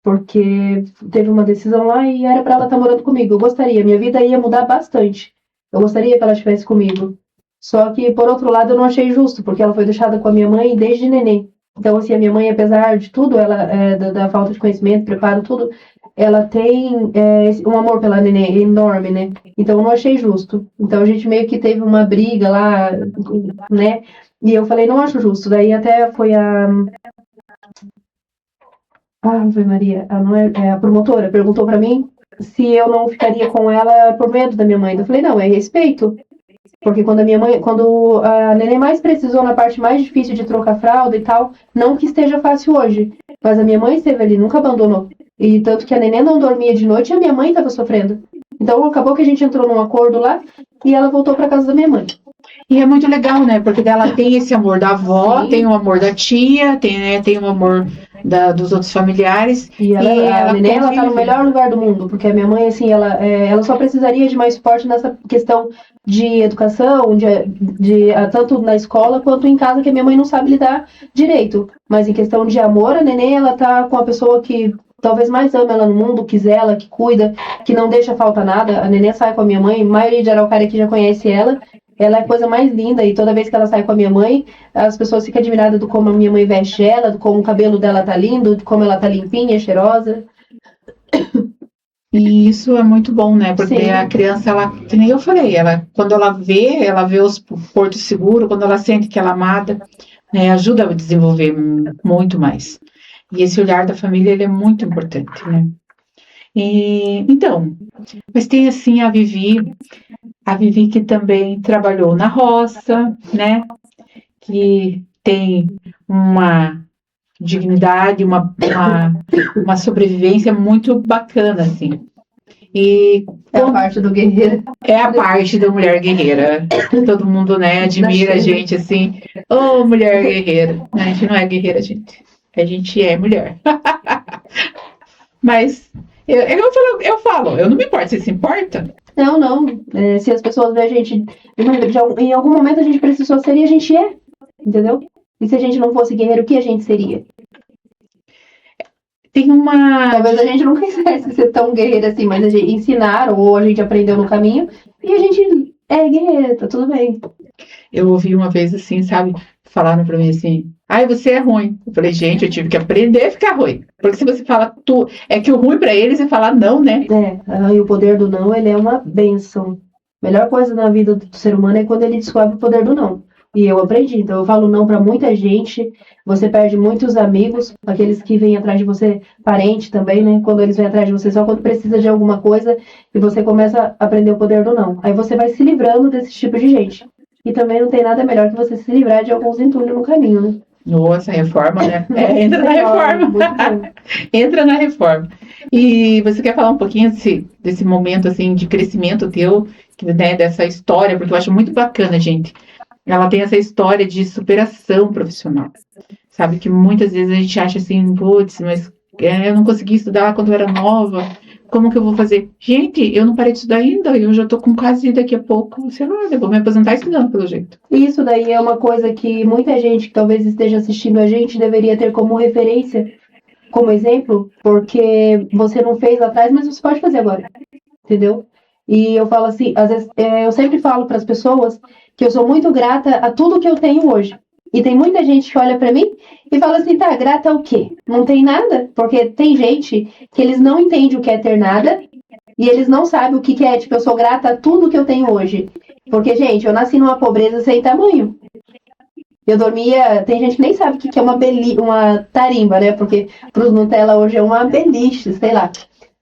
Porque teve uma decisão lá e era pra ela estar morando comigo. Eu gostaria, minha vida ia mudar bastante. Eu gostaria que ela estivesse comigo. Só que, por outro lado, eu não achei justo, porque ela foi deixada com a minha mãe desde neném. Então, assim, a minha mãe, apesar de tudo, ela da falta de conhecimento, preparo, tudo, ela tem um amor pela neném enorme, né? Então, eu não achei justo. Então, a gente meio que teve uma briga lá, né? E eu falei, não acho justo. Daí até foi a... Ave Maria, não a promotora perguntou pra mim se eu não ficaria com ela por medo da minha mãe. Eu falei, não, é respeito. Porque quando a neném mais precisou na parte mais difícil de trocar fralda e tal, não que esteja fácil hoje, mas a minha mãe esteve ali, nunca abandonou. E tanto que a neném não dormia de noite e a minha mãe estava sofrendo. Então acabou que a gente entrou num acordo lá e ela voltou pra casa da minha mãe. E é muito legal, né? Porque ela tem esse amor da avó, Sim. tem o amor da tia, tem o amor dos outros familiares. E a neném, ela tá no melhor lugar do mundo, porque a minha mãe, assim, ela só precisaria de mais suporte nessa questão de educação, tanto na escola quanto em casa, que a minha mãe não sabe lidar direito. Mas em questão de amor, a neném, ela tá com a pessoa que talvez mais ama ela no mundo, quiser ela, que cuida, que não deixa faltar nada. A neném sai com a minha mãe, a maioria de Araucária aqui já conhece ela. Ela é a coisa mais linda e toda vez que ela sai com a minha mãe, as pessoas ficam admiradas do como a minha mãe veste ela, do como o cabelo dela tá lindo, de como ela tá limpinha, cheirosa. E isso é muito bom, né? Porque Sim. a criança, que nem eu falei, quando ela vê os portos seguros, quando ela sente que ela é amada, né, ajuda a desenvolver muito mais. E esse olhar da família, ele é muito importante, né? Então, mas tem assim a Vivi que também trabalhou na roça, né? Que tem uma dignidade, uma sobrevivência muito bacana, assim. E É a parte do guerreiro. é a parte da mulher guerreira. Todo mundo, né, admira a gente, assim. Ô, mulher guerreira. A gente não é guerreira, gente. A gente é mulher. Mas eu não me importo. Você se importa? Não, não. Se as pessoas veem a gente. Em algum momento a gente precisou ser e a gente é. Entendeu? E se a gente não fosse guerreiro, o que a gente seria? Tem uma. Talvez a gente não quisesse ser tão guerreira assim, mas a gente ensinaram ou a gente aprendeu no caminho e a gente é guerreira, tá tudo bem. Eu ouvi uma vez assim, sabe? Falaram pra mim assim: ai, você é ruim. Eu falei, gente, eu tive que aprender a ficar ruim. Porque se você fala tu, é que o ruim pra eles é falar não, né? E o poder do não, ele é uma bênção. A melhor coisa na vida do ser humano é quando ele descobre o poder do não. E eu aprendi, então eu falo não pra muita gente. Você perde muitos amigos, aqueles que vêm atrás de você, parente também, né? Quando eles vêm atrás de você só quando precisa de alguma coisa e você começa a aprender o poder do não. Aí você vai se livrando desse tipo de gente. E também não tem nada melhor que você se livrar de alguns entulhos no caminho, né? Nossa, reforma, né? Entra na reforma. Entra na reforma. E você quer falar um pouquinho desse momento assim de crescimento teu, né, dessa história, porque eu acho muito bacana, gente. Ela tem essa história de superação profissional. Sabe que muitas vezes a gente acha assim, putz, mas eu não consegui estudar quando eu era nova. Como que eu vou fazer? Gente, eu não parei de estudar ainda. Eu já tô com quase daqui a pouco, sei lá, eu vou me aposentar estudando, pelo jeito. Isso daí é uma coisa que muita gente que talvez esteja assistindo a gente deveria ter como referência, como exemplo, porque você não fez lá atrás, mas você pode fazer agora, entendeu? E eu falo assim, às vezes, eu sempre falo para as pessoas que eu sou muito grata a tudo que eu tenho hoje. E tem muita gente que olha para mim e fala assim, tá, grata ao quê? Não tem nada? Porque tem gente que eles não entendem o que é ter nada e eles não sabem o que é, tipo, eu sou grata a tudo que eu tenho hoje. Porque, gente, eu nasci numa pobreza sem tamanho. Eu dormia, tem gente que nem sabe o que é uma tarimba, né? Porque pros Nutella hoje é uma beliche, sei lá.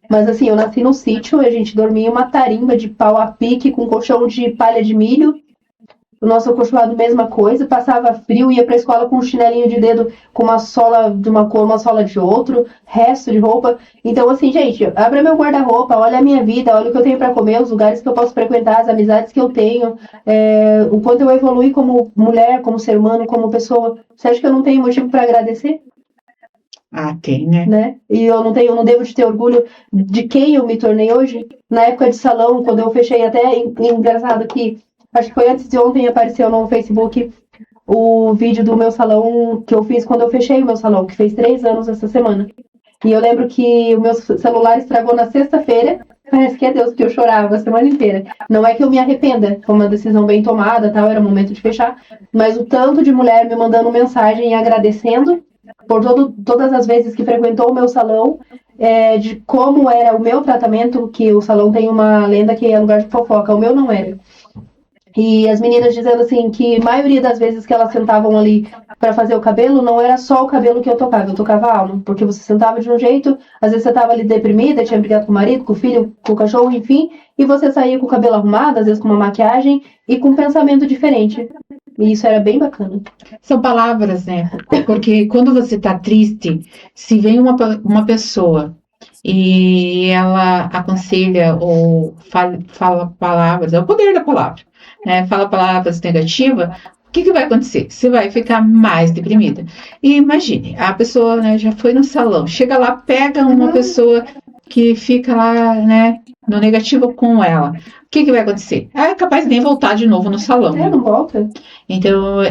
Mas assim, eu nasci no sítio, a gente dormia em uma tarimba de pau a pique com colchão de palha de milho. O nosso acolchoado, mesma coisa, passava frio, ia pra escola com um chinelinho de dedo com uma sola de uma cor, uma sola de outro, resto de roupa. Então, assim, gente, abra meu guarda-roupa, olha a minha vida, olha o que eu tenho pra comer, os lugares que eu posso frequentar, as amizades que eu tenho, o quanto eu evolui como mulher, como ser humano, como pessoa. Você acha que eu não tenho motivo pra agradecer? Ah, tem, né? Né? E eu não devo de ter orgulho de quem eu me tornei hoje. Na época de salão, quando eu fechei até, engraçado que acho que foi antes de ontem, apareceu no Facebook o vídeo do meu salão que eu fiz quando eu fechei o meu salão, que fez 3 anos essa semana. E eu lembro que o meu celular estragou na sexta-feira. Parece que é Deus, que eu chorava a semana inteira. Não é que eu me arrependa, foi uma decisão bem tomada, tal, era o momento de fechar. Mas o tanto de mulher me mandando mensagem e agradecendo por todas as vezes que frequentou o meu salão, de como era o meu tratamento, que o salão tem uma lenda que é lugar de fofoca, o meu não era. E as meninas dizendo assim que a maioria das vezes que elas sentavam ali para fazer o cabelo, não era só o cabelo que eu tocava a alma, porque você sentava de um jeito, às vezes você estava ali deprimida, tinha brigado com o marido, com o filho, com o cachorro, enfim, e você saía com o cabelo arrumado, às vezes com uma maquiagem e com um pensamento diferente. E isso era bem bacana. São palavras, né? Porque quando você tá triste, se vem uma pessoa e ela aconselha ou fala palavras, é o poder da palavra, né? Fala palavras negativas, o que vai acontecer? Você vai ficar mais deprimida. E imagine, a pessoa, né, já foi no salão, chega lá, pega uma pessoa que fica lá, né, no negativo com ela. O que vai acontecer? É capaz de nem voltar de novo no salão. Não volta. Então,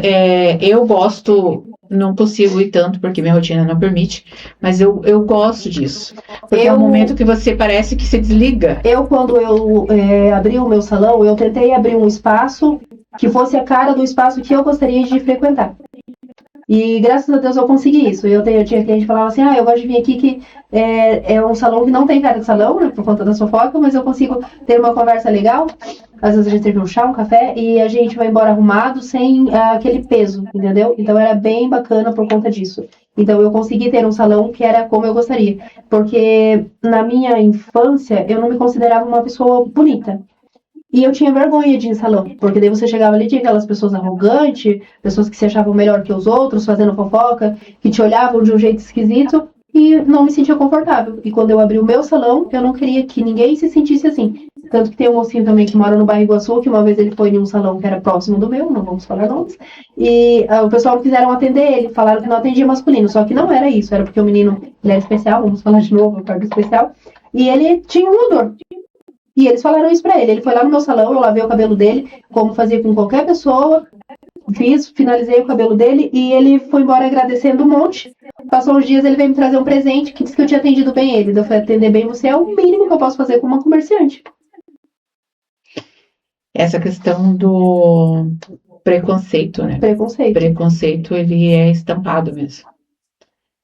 eu gosto, não consigo ir tanto porque minha rotina não permite, mas eu gosto disso. Porque é um momento que você parece que se desliga. Quando eu abri o meu salão, eu tentei abrir um espaço que fosse a cara do espaço que eu gostaria de frequentar. E graças a Deus eu consegui isso. Eu tinha cliente que falava assim, eu gosto de vir aqui que é um salão que não tem cara de salão, né, por conta da fofoca, mas eu consigo ter uma conversa legal. Às vezes a gente serve um chá, um café, e a gente vai embora arrumado sem aquele peso, entendeu? Então era bem bacana por conta disso. Então eu consegui ter um salão que era como eu gostaria. Porque na minha infância eu não me considerava uma pessoa bonita. E eu tinha vergonha de ir em salão, porque daí você chegava ali, tinha aquelas pessoas arrogantes, pessoas que se achavam melhor que os outros, fazendo fofoca, que te olhavam de um jeito esquisito, e não me sentia confortável. E quando eu abri o meu salão, eu não queria que ninguém se sentisse assim. Tanto que tem um mocinho também que mora no bairro Iguaçu, que uma vez ele foi em um salão que era próximo do meu, não vamos falar nomes, e o pessoal não quiseram atender ele, falaram que não atendia masculino, só que não era isso, era porque o menino, ele era especial, vamos falar de novo, o cargo especial, e ele tinha um odor. E eles falaram isso pra ele. Ele foi lá no meu salão, eu lavei o cabelo dele, como fazia com qualquer pessoa. Finalizei o cabelo dele e ele foi embora agradecendo um monte. Passou uns dias, ele veio me trazer um presente que disse que eu tinha atendido bem ele. Eu falei, atender bem você é o mínimo que eu posso fazer com uma comerciante. Essa questão do preconceito, né? Preconceito. Preconceito, ele é estampado mesmo.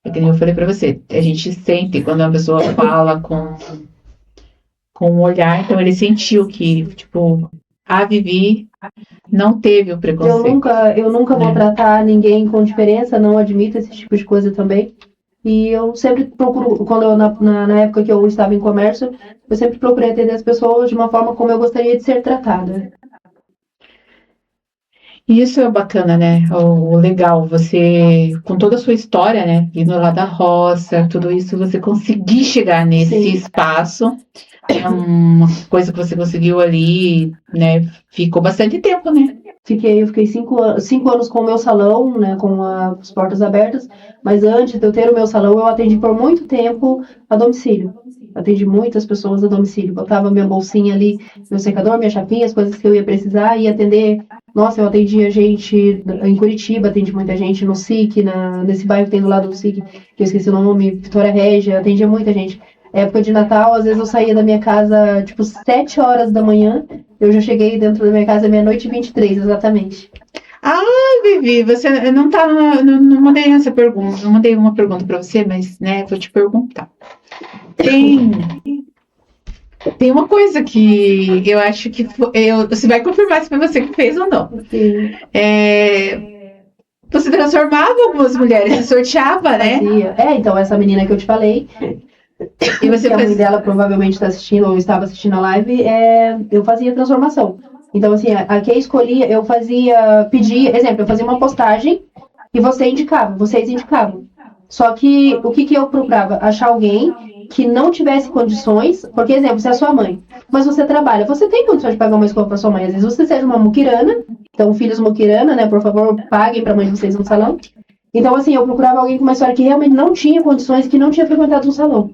É que nem eu falei pra você, a gente sente quando uma pessoa fala com um olhar, então ele sentiu que, tipo, a Vivi não teve o preconceito. Eu nunca vou tratar ninguém com diferença, não admito esse tipo de coisa também. E eu sempre procuro, na época que eu estava em comércio, eu sempre procurei atender as pessoas de uma forma como eu gostaria de ser tratada. E isso é bacana, né? O legal, você, com toda a sua história, né? Vindo lá da roça, tudo isso, você conseguir chegar nesse espaço. É uma coisa que você conseguiu ali, né? Ficou bastante tempo, né? Eu fiquei 5 anos com o meu salão, né, com as portas abertas, mas antes de eu ter o meu salão, eu atendi por muito tempo a domicílio. Atendi muitas pessoas a domicílio. Botava minha bolsinha ali, meu secador, minha chapinha, as coisas que eu ia precisar, e atender. Nossa, eu atendia gente em Curitiba, atendi muita gente no SIC, nesse bairro que tem do lado do SIC, que eu esqueci o nome, Vitória Régia, atendia muita gente. Época de Natal, às vezes eu saía da minha casa, tipo, 7 horas da manhã, eu já cheguei dentro da minha casa meia-noite e 23, exatamente. Ah, Vivi, você não tá. Não mandei essa pergunta, não mandei uma pergunta pra você, mas, né, vou te perguntar. Tem uma coisa que eu acho que você vai confirmar se foi você que fez ou não. Sim. Você transformava algumas mulheres, você sorteava, né? Então, essa menina que eu te falei, e você que a mãe dela provavelmente está assistindo ou estava assistindo a live, eu fazia transformação. Então, assim, a que escolhia, eu pedia, exemplo, eu fazia uma postagem e vocês indicavam. Só que o que eu procurava? Achar alguém que não tivesse condições, porque, exemplo, você é sua mãe, mas você trabalha, você tem condições de pagar uma escola para sua mãe, às vezes você seja uma muquirana, então filhos muquirana, né, por favor, paguem para a mãe de vocês um salão. Então, assim, eu procurava alguém com uma história que realmente não tinha condições, que não tinha frequentado um salão.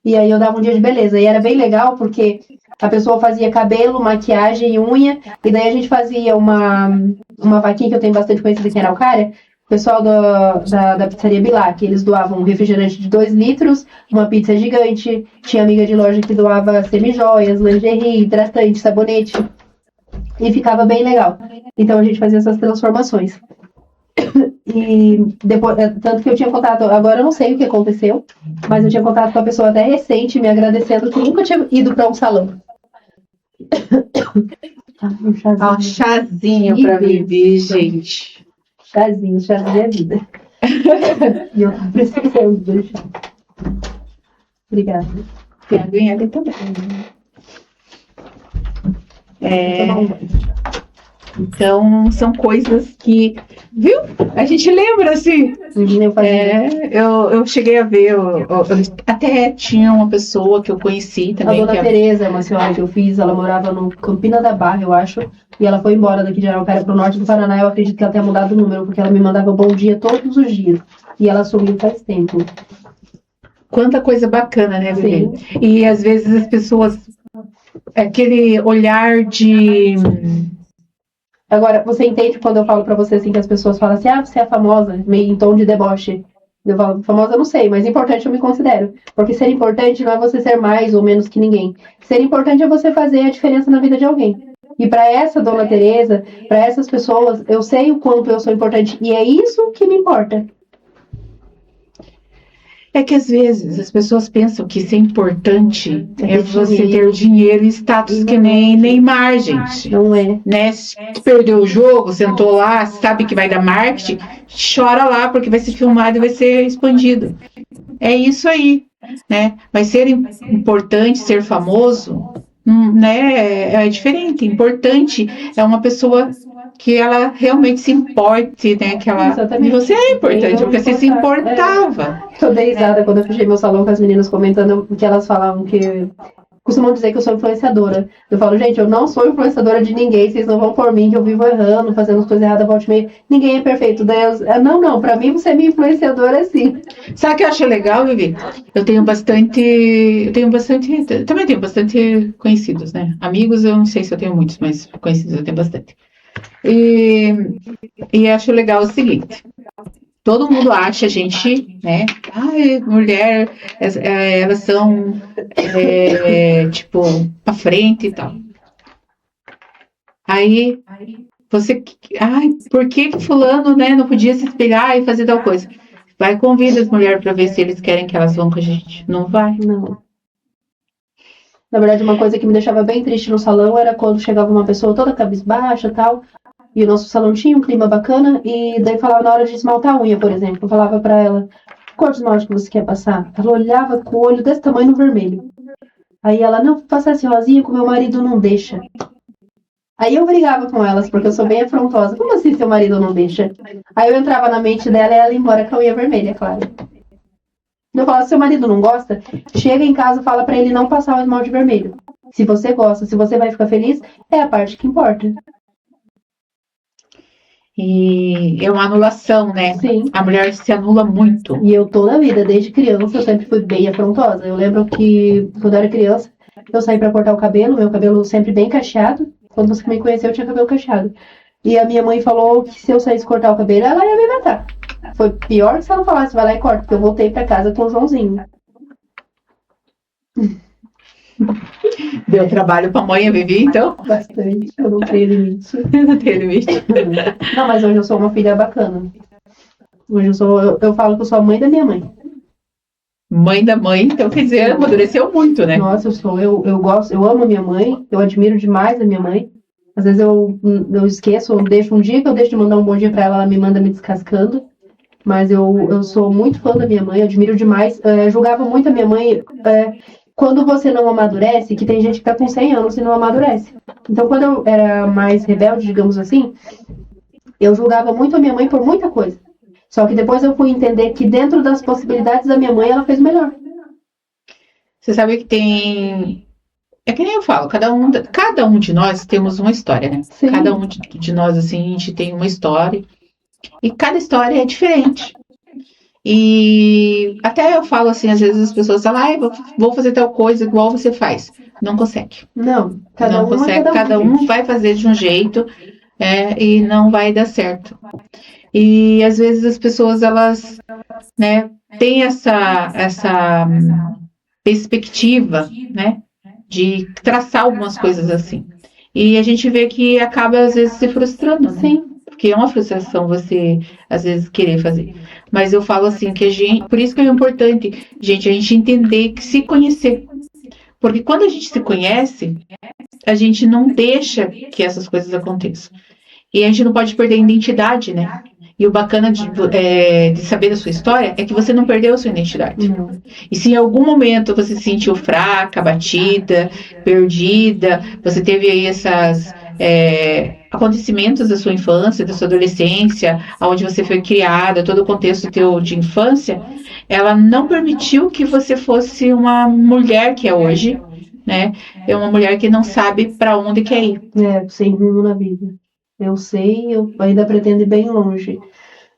E aí eu dava um dia de beleza, e era bem legal, porque a pessoa fazia cabelo, maquiagem e unha, e daí a gente fazia uma vaquinha que eu tenho bastante conhecida aqui em Araucária, o pessoal da pizzaria Bilac, eles doavam um refrigerante de 2 litros, uma pizza gigante, tinha amiga de loja que doava semijoias, lingerie, hidratante, sabonete, e ficava bem legal. Então a gente fazia essas transformações. E depois, tanto que eu tinha contato, agora eu não sei o que aconteceu, mas eu tinha contato com a pessoa até recente, me agradecendo que nunca tinha ido para um salão. Um chazinho para Vivi, gente. Chazinho é vida. E eu precisando do chá. Obrigada. Tem aguinha ali também. Então, são coisas que, viu? A gente lembra, assim. Eu cheguei a ver, até tinha uma pessoa que eu conheci também. A dona Tereza, uma senhora que eu fiz, ela morava no Campina da Barra, eu acho, e ela foi embora daqui de Araucária para o norte do Paraná. Eu acredito que ela tenha mudado o número, porque ela me mandava bom dia todos os dias, e ela sumiu faz tempo. Quanta coisa bacana, né, Vivi? E às vezes as pessoas, aquele olhar de... Agora, você entende quando eu falo pra você assim, que as pessoas falam assim, você é famosa, meio em tom de deboche. Eu falo, famosa eu não sei, mas importante eu me considero. Porque ser importante não é você ser mais ou menos que ninguém. Ser importante é você fazer a diferença na vida de alguém. E pra essa dona Tereza, pra essas pessoas, eu sei o quanto eu sou importante. E é isso que me importa. É que às vezes as pessoas pensam que ser importante é você ter dinheiro e status, que nem Neymar, gente. Não é. Né? Se perdeu o jogo, sentou lá, sabe que vai dar marketing, chora lá porque vai ser filmado e vai ser expandido. É isso aí, né? Mas ser importante, ser famoso, né, é diferente, importante. É uma pessoa que ela realmente se importe, né? Que ela... Exatamente. E você é importante, porque você se importava. Eu dei risada quando eu fechei meu salão com as meninas comentando que elas falavam que... Costumam dizer que eu sou influenciadora. Eu falo, gente, eu não sou influenciadora de ninguém, vocês não vão por mim, que eu vivo errando, fazendo as coisas erradas, volte e meia. Ninguém é perfeito. Daí não, pra mim você é minha influenciadora sim. Sabe o que eu acho legal, Vivi? Eu também tenho bastante conhecidos, né? Amigos, eu não sei se eu tenho muitos, mas conhecidos eu tenho bastante. E acho legal o seguinte: todo mundo acha a gente, né? Ai, mulher, elas são, tipo, pra frente e tal. Aí, ai, por que fulano, né, não podia se espelhar e fazer tal coisa? Vai, convida as mulheres pra ver se eles querem que elas vão com a gente. Não vai. Não. Na verdade, uma coisa que me deixava bem triste no salão era quando chegava uma pessoa toda cabisbaixa e tal, e o nosso salão tinha um clima bacana, e daí falava na hora de esmaltar a unha, por exemplo. Eu falava pra ela, que cor de esmalte que você quer passar? Ela olhava com o olho desse tamanho no vermelho. Aí ela, não, vou passar esse rosinha que o meu marido não deixa. Aí eu brigava com elas, porque eu sou bem afrontosa. Como assim seu marido não deixa? Aí eu entrava na mente dela e ela ia embora com a unha vermelha, claro. Eu falava, se seu marido não gosta, chega em casa e fala pra ele não passar o esmalte vermelho. Se você gosta, se você vai ficar feliz, é a parte que importa. E é uma anulação, né? Sim. A mulher se anula muito. E eu toda a vida, desde criança, eu sempre fui bem afrontosa. Eu lembro que, quando eu era criança, eu saí pra cortar o cabelo, meu cabelo sempre bem cacheado. Quando você me conheceu, eu tinha cabelo cacheado. E a minha mãe falou que se eu saísse cortar o cabelo, ela ia me matar. Foi pior que se ela falasse, vai lá e corta, porque eu voltei pra casa com o Joãozinho. Deu trabalho pra mãe, a Vivi, então? Bastante, eu não tenho limite. Não tem limite. Não, mas hoje eu sou uma filha bacana. Hoje eu falo que eu sou a mãe da minha mãe. Mãe da mãe, então quer dizer, amadureceu muito, né? Nossa, eu gosto, eu amo a minha mãe, eu admiro demais a minha mãe. Às vezes eu esqueço, eu deixo um dia que eu deixo de mandar um bom dia pra ela, ela me manda me descascando. Mas eu sou muito fã da minha mãe, admiro demais. Julgava muito a minha mãe quando você não amadurece, que tem gente que tá com 100 anos e não amadurece. Então, quando eu era mais rebelde, digamos assim, eu julgava muito a minha mãe por muita coisa. Só que depois eu fui entender que dentro das possibilidades da minha mãe, ela fez o melhor. Você sabe que tem... É que nem eu falo, cada um de nós temos uma história, né? Sim. Cada um de nós, assim, a gente tem uma história. E cada história é diferente. E até eu falo assim, às vezes as pessoas falam, vou fazer tal coisa igual você faz. Não consegue. Não, Não consegue. Cada um vai fazer de um jeito e não vai dar certo. E às vezes as pessoas, elas, né, têm essa perspectiva, né, de traçar algumas coisas assim. E a gente vê que acaba às vezes se frustrando, né? Sim. Porque é uma frustração você, às vezes, querer fazer. Mas eu falo assim, por isso que é importante, gente, a gente entender que se conhecer. Porque quando a gente se conhece, a gente não deixa que essas coisas aconteçam. E a gente não pode perder a identidade, né? E o bacana de saber da sua história é que você não perdeu a sua identidade. Não. E se em algum momento você se sentiu fraca, abatida, perdida, você teve aí esses acontecimentos da sua infância, da sua adolescência, onde você foi criada, todo o contexto teu de infância, ela não permitiu que você fosse uma mulher que é hoje, né? É uma mulher que não sabe para onde quer ir. Sem rumo na vida. Eu sei, eu ainda pretendo ir bem longe.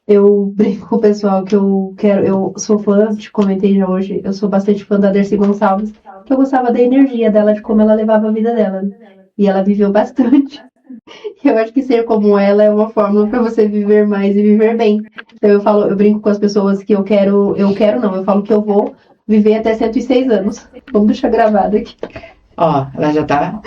Eu brinco com o pessoal que eu sou fã, te comentei já hoje, eu sou bastante fã da Dercy Gonçalves, que eu gostava da energia dela, de como ela levava a vida dela. E ela viveu bastante. E eu acho que ser como ela é uma fórmula para você viver mais e viver bem. Então eu brinco com as pessoas que eu falo que eu vou viver até 106 anos. Vamos deixar gravado aqui. Ó, ela já tá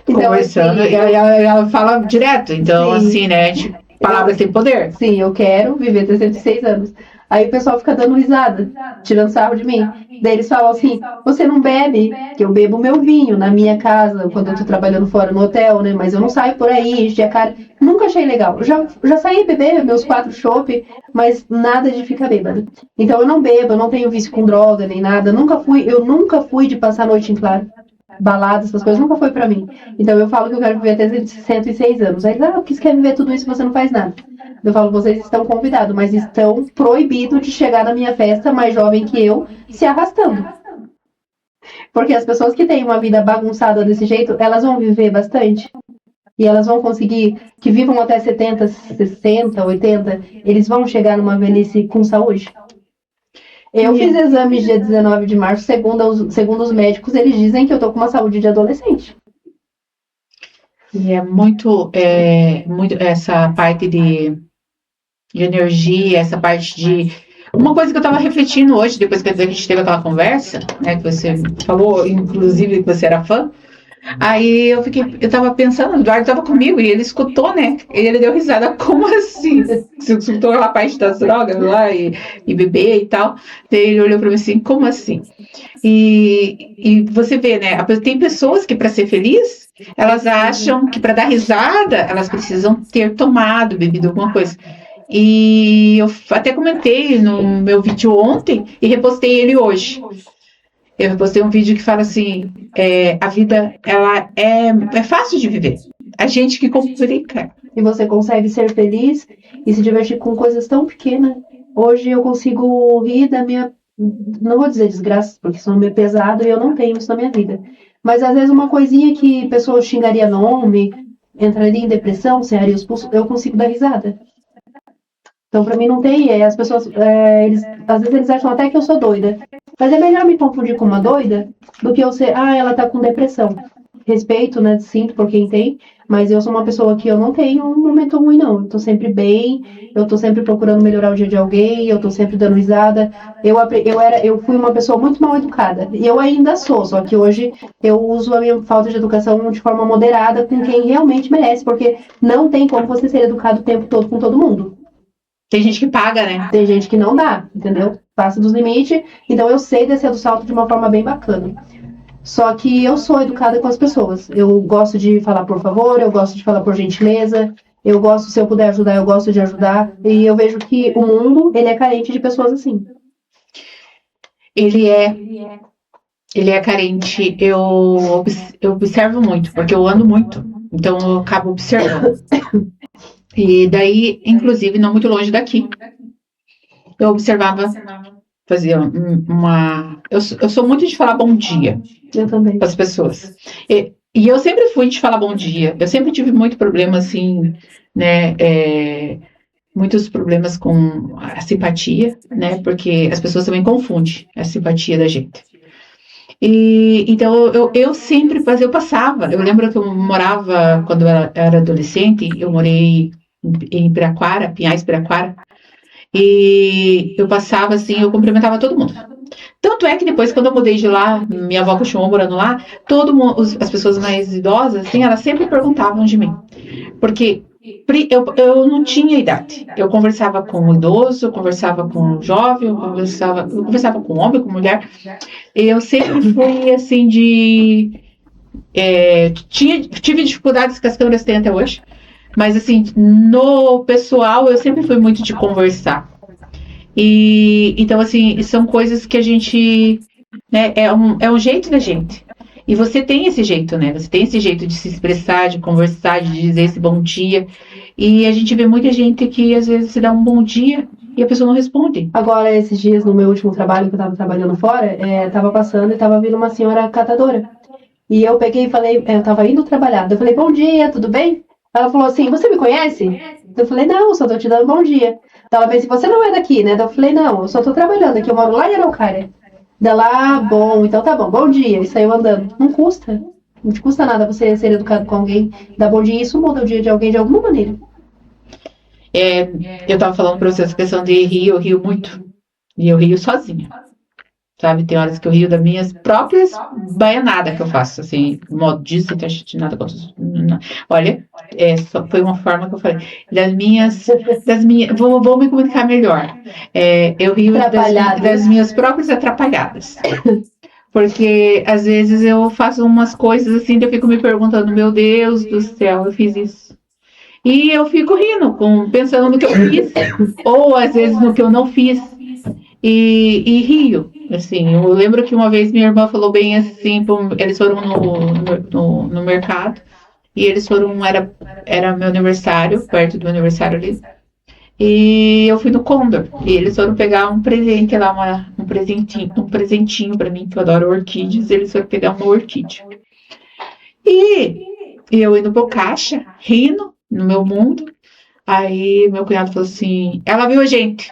Então, conversando assim, e ela fala direto. Então, sim. assim, né? Palavras têm poder. Sim, eu quero viver até 106 anos. Aí o pessoal fica dando risada, tirando sarro de mim. Daí eles falam assim, você não bebe? Que eu bebo meu vinho na minha casa, quando eu tô trabalhando fora no hotel, né? Mas eu não saio por aí, encher a cara. Nunca achei legal. Eu já saí beber meus 4 chopp, mas nada de ficar bêbada. Então eu não bebo, eu não tenho vício com droga nem nada. Eu nunca fui de passar a noite em claro. balada, essas coisas, nunca foi pra mim. Então eu falo que eu quero viver até 106 anos. Aí, porque você quer viver tudo isso e você não faz nada? Eu falo, vocês estão convidados, mas estão proibidos de chegar na minha festa mais jovem que eu, se arrastando. Porque as pessoas que têm uma vida bagunçada desse jeito, elas vão viver bastante. E elas vão conseguir, que vivam até 70, 60, 80, eles vão chegar numa velhice com saúde. Eu fiz exames dia 19 de março, segundo os médicos, eles dizem que eu tô com uma saúde de adolescente. E é muito essa parte de energia, essa parte de... Uma coisa que eu estava refletindo hoje, depois que a gente teve aquela conversa, né, que você falou, inclusive, que você era fã, aí eu tava pensando, o Eduardo tava comigo e ele escutou, né, e ele deu risada, como assim? Você escutou aquela parte das drogas lá e beber e tal, daí ele olhou para mim assim, como assim? E você vê, né, tem pessoas que para ser feliz, elas acham que para dar risada, elas precisam ter tomado, bebido alguma coisa. E eu até comentei no meu vídeo ontem e repostei ele hoje. Eu repostei um vídeo que fala assim, a vida, ela é fácil de viver. A gente que complica. E você consegue ser feliz e se divertir com coisas tão pequenas. Hoje eu consigo rir da minha... Não vou dizer desgraça, porque isso não é pesado e eu não tenho isso na minha vida. Mas às vezes uma coisinha que pessoa xingaria nome, entraria em depressão, cerraria os pulsos, eu consigo dar risada. Então, pra mim, não tem... As pessoas, às vezes eles acham até que eu sou doida. Mas é melhor me confundir com uma doida do que eu ser, ela tá com depressão. Respeito, né, sinto por quem tem, mas eu sou uma pessoa que eu não tenho um momento ruim, não. Eu tô sempre bem, eu tô sempre procurando melhorar o dia de alguém, eu tô sempre dando risada. Eu fui uma pessoa muito mal educada, e eu ainda sou, só que hoje eu uso a minha falta de educação de forma moderada com quem realmente merece, porque não tem como você ser educado o tempo todo com todo mundo. Tem gente que paga, né? Tem gente que não dá, entendeu? Passa dos limites. Então eu sei descer do salto de uma forma bem bacana. Só que eu sou educada com as pessoas. Eu gosto de falar por favor, eu gosto de falar por gentileza. Eu gosto, se eu puder ajudar, eu gosto de ajudar. E eu vejo que o mundo, ele é carente de pessoas assim. Ele é carente. Eu observo muito, porque eu ando muito. Então eu acabo observando. E daí, inclusive, não muito longe daqui, eu observava, fazia uma... Eu sou muito de falar bom dia. Eu também. Para as pessoas. E eu sempre fui de falar bom dia. Eu sempre tive muito problema, assim, né? Muitos problemas com a simpatia, né? Porque as pessoas também confundem a simpatia da gente. E então eu sempre eu passava. Eu lembro que eu morava, quando eu era adolescente, eu morei em Piraquara, Pinhais, Piraquara, e eu passava assim, eu cumprimentava todo mundo. Tanto é que depois, quando eu mudei de lá, minha avó continuou morando lá, as pessoas mais idosas, assim, elas sempre perguntavam de mim. Porque eu não tinha idade. Eu conversava com o idoso, eu conversava com o jovem, eu conversava com homem, com mulher. Eu sempre fui, assim, tive dificuldades que as câmeras têm até hoje. Mas, assim, no pessoal, eu sempre fui muito de conversar. Então, assim, são coisas que a gente, né, é um jeito da gente. E você tem esse jeito, né? Você tem esse jeito de se expressar, de conversar, de dizer esse bom dia. E a gente vê muita gente que, às vezes, se dá um bom dia e a pessoa não responde. Agora, esses dias, no meu último trabalho, que eu tava trabalhando fora, tava passando e tava vindo uma senhora catadora. E eu peguei e falei, eu tava indo trabalhar. Eu falei, bom dia, tudo bem? Ela falou assim, você me conhece? Eu falei, não, só tô te dando bom dia. Ela disse, você não é daqui, né? Eu falei, não, eu só tô trabalhando aqui, eu moro lá em Araucária. Dela, bom, então tá bom dia. E saiu andando. Não custa. Não te custa nada você ser educado com alguém, dar bom dia, isso muda o dia de alguém de alguma maneira. Eu tava falando pra você essa questão de rir, eu rio muito. E eu rio sozinha. Sabe, tem horas que eu rio das minhas próprias baianadas que eu faço, assim, modista, não tem nada contra. Olha, só foi uma forma que eu falei. Vou me comunicar melhor. Eu rio das minhas próprias atrapalhadas. Porque às vezes eu faço umas coisas assim, eu fico me perguntando, meu Deus do céu, eu fiz isso. E eu fico rindo, pensando no que eu fiz, ou às vezes no que eu não fiz, e rio. Assim, eu lembro que uma vez minha irmã falou bem assim, eles foram no mercado e eles foram, era meu aniversário, perto do meu aniversário ali, e eu fui no Condor e eles foram pegar um presente lá, um presentinho pra mim, que eu adoro orquídeas, eles foram pegar uma orquídea. E eu indo pro caixa, rindo no meu mundo, aí meu cunhado falou assim, ela viu a gente.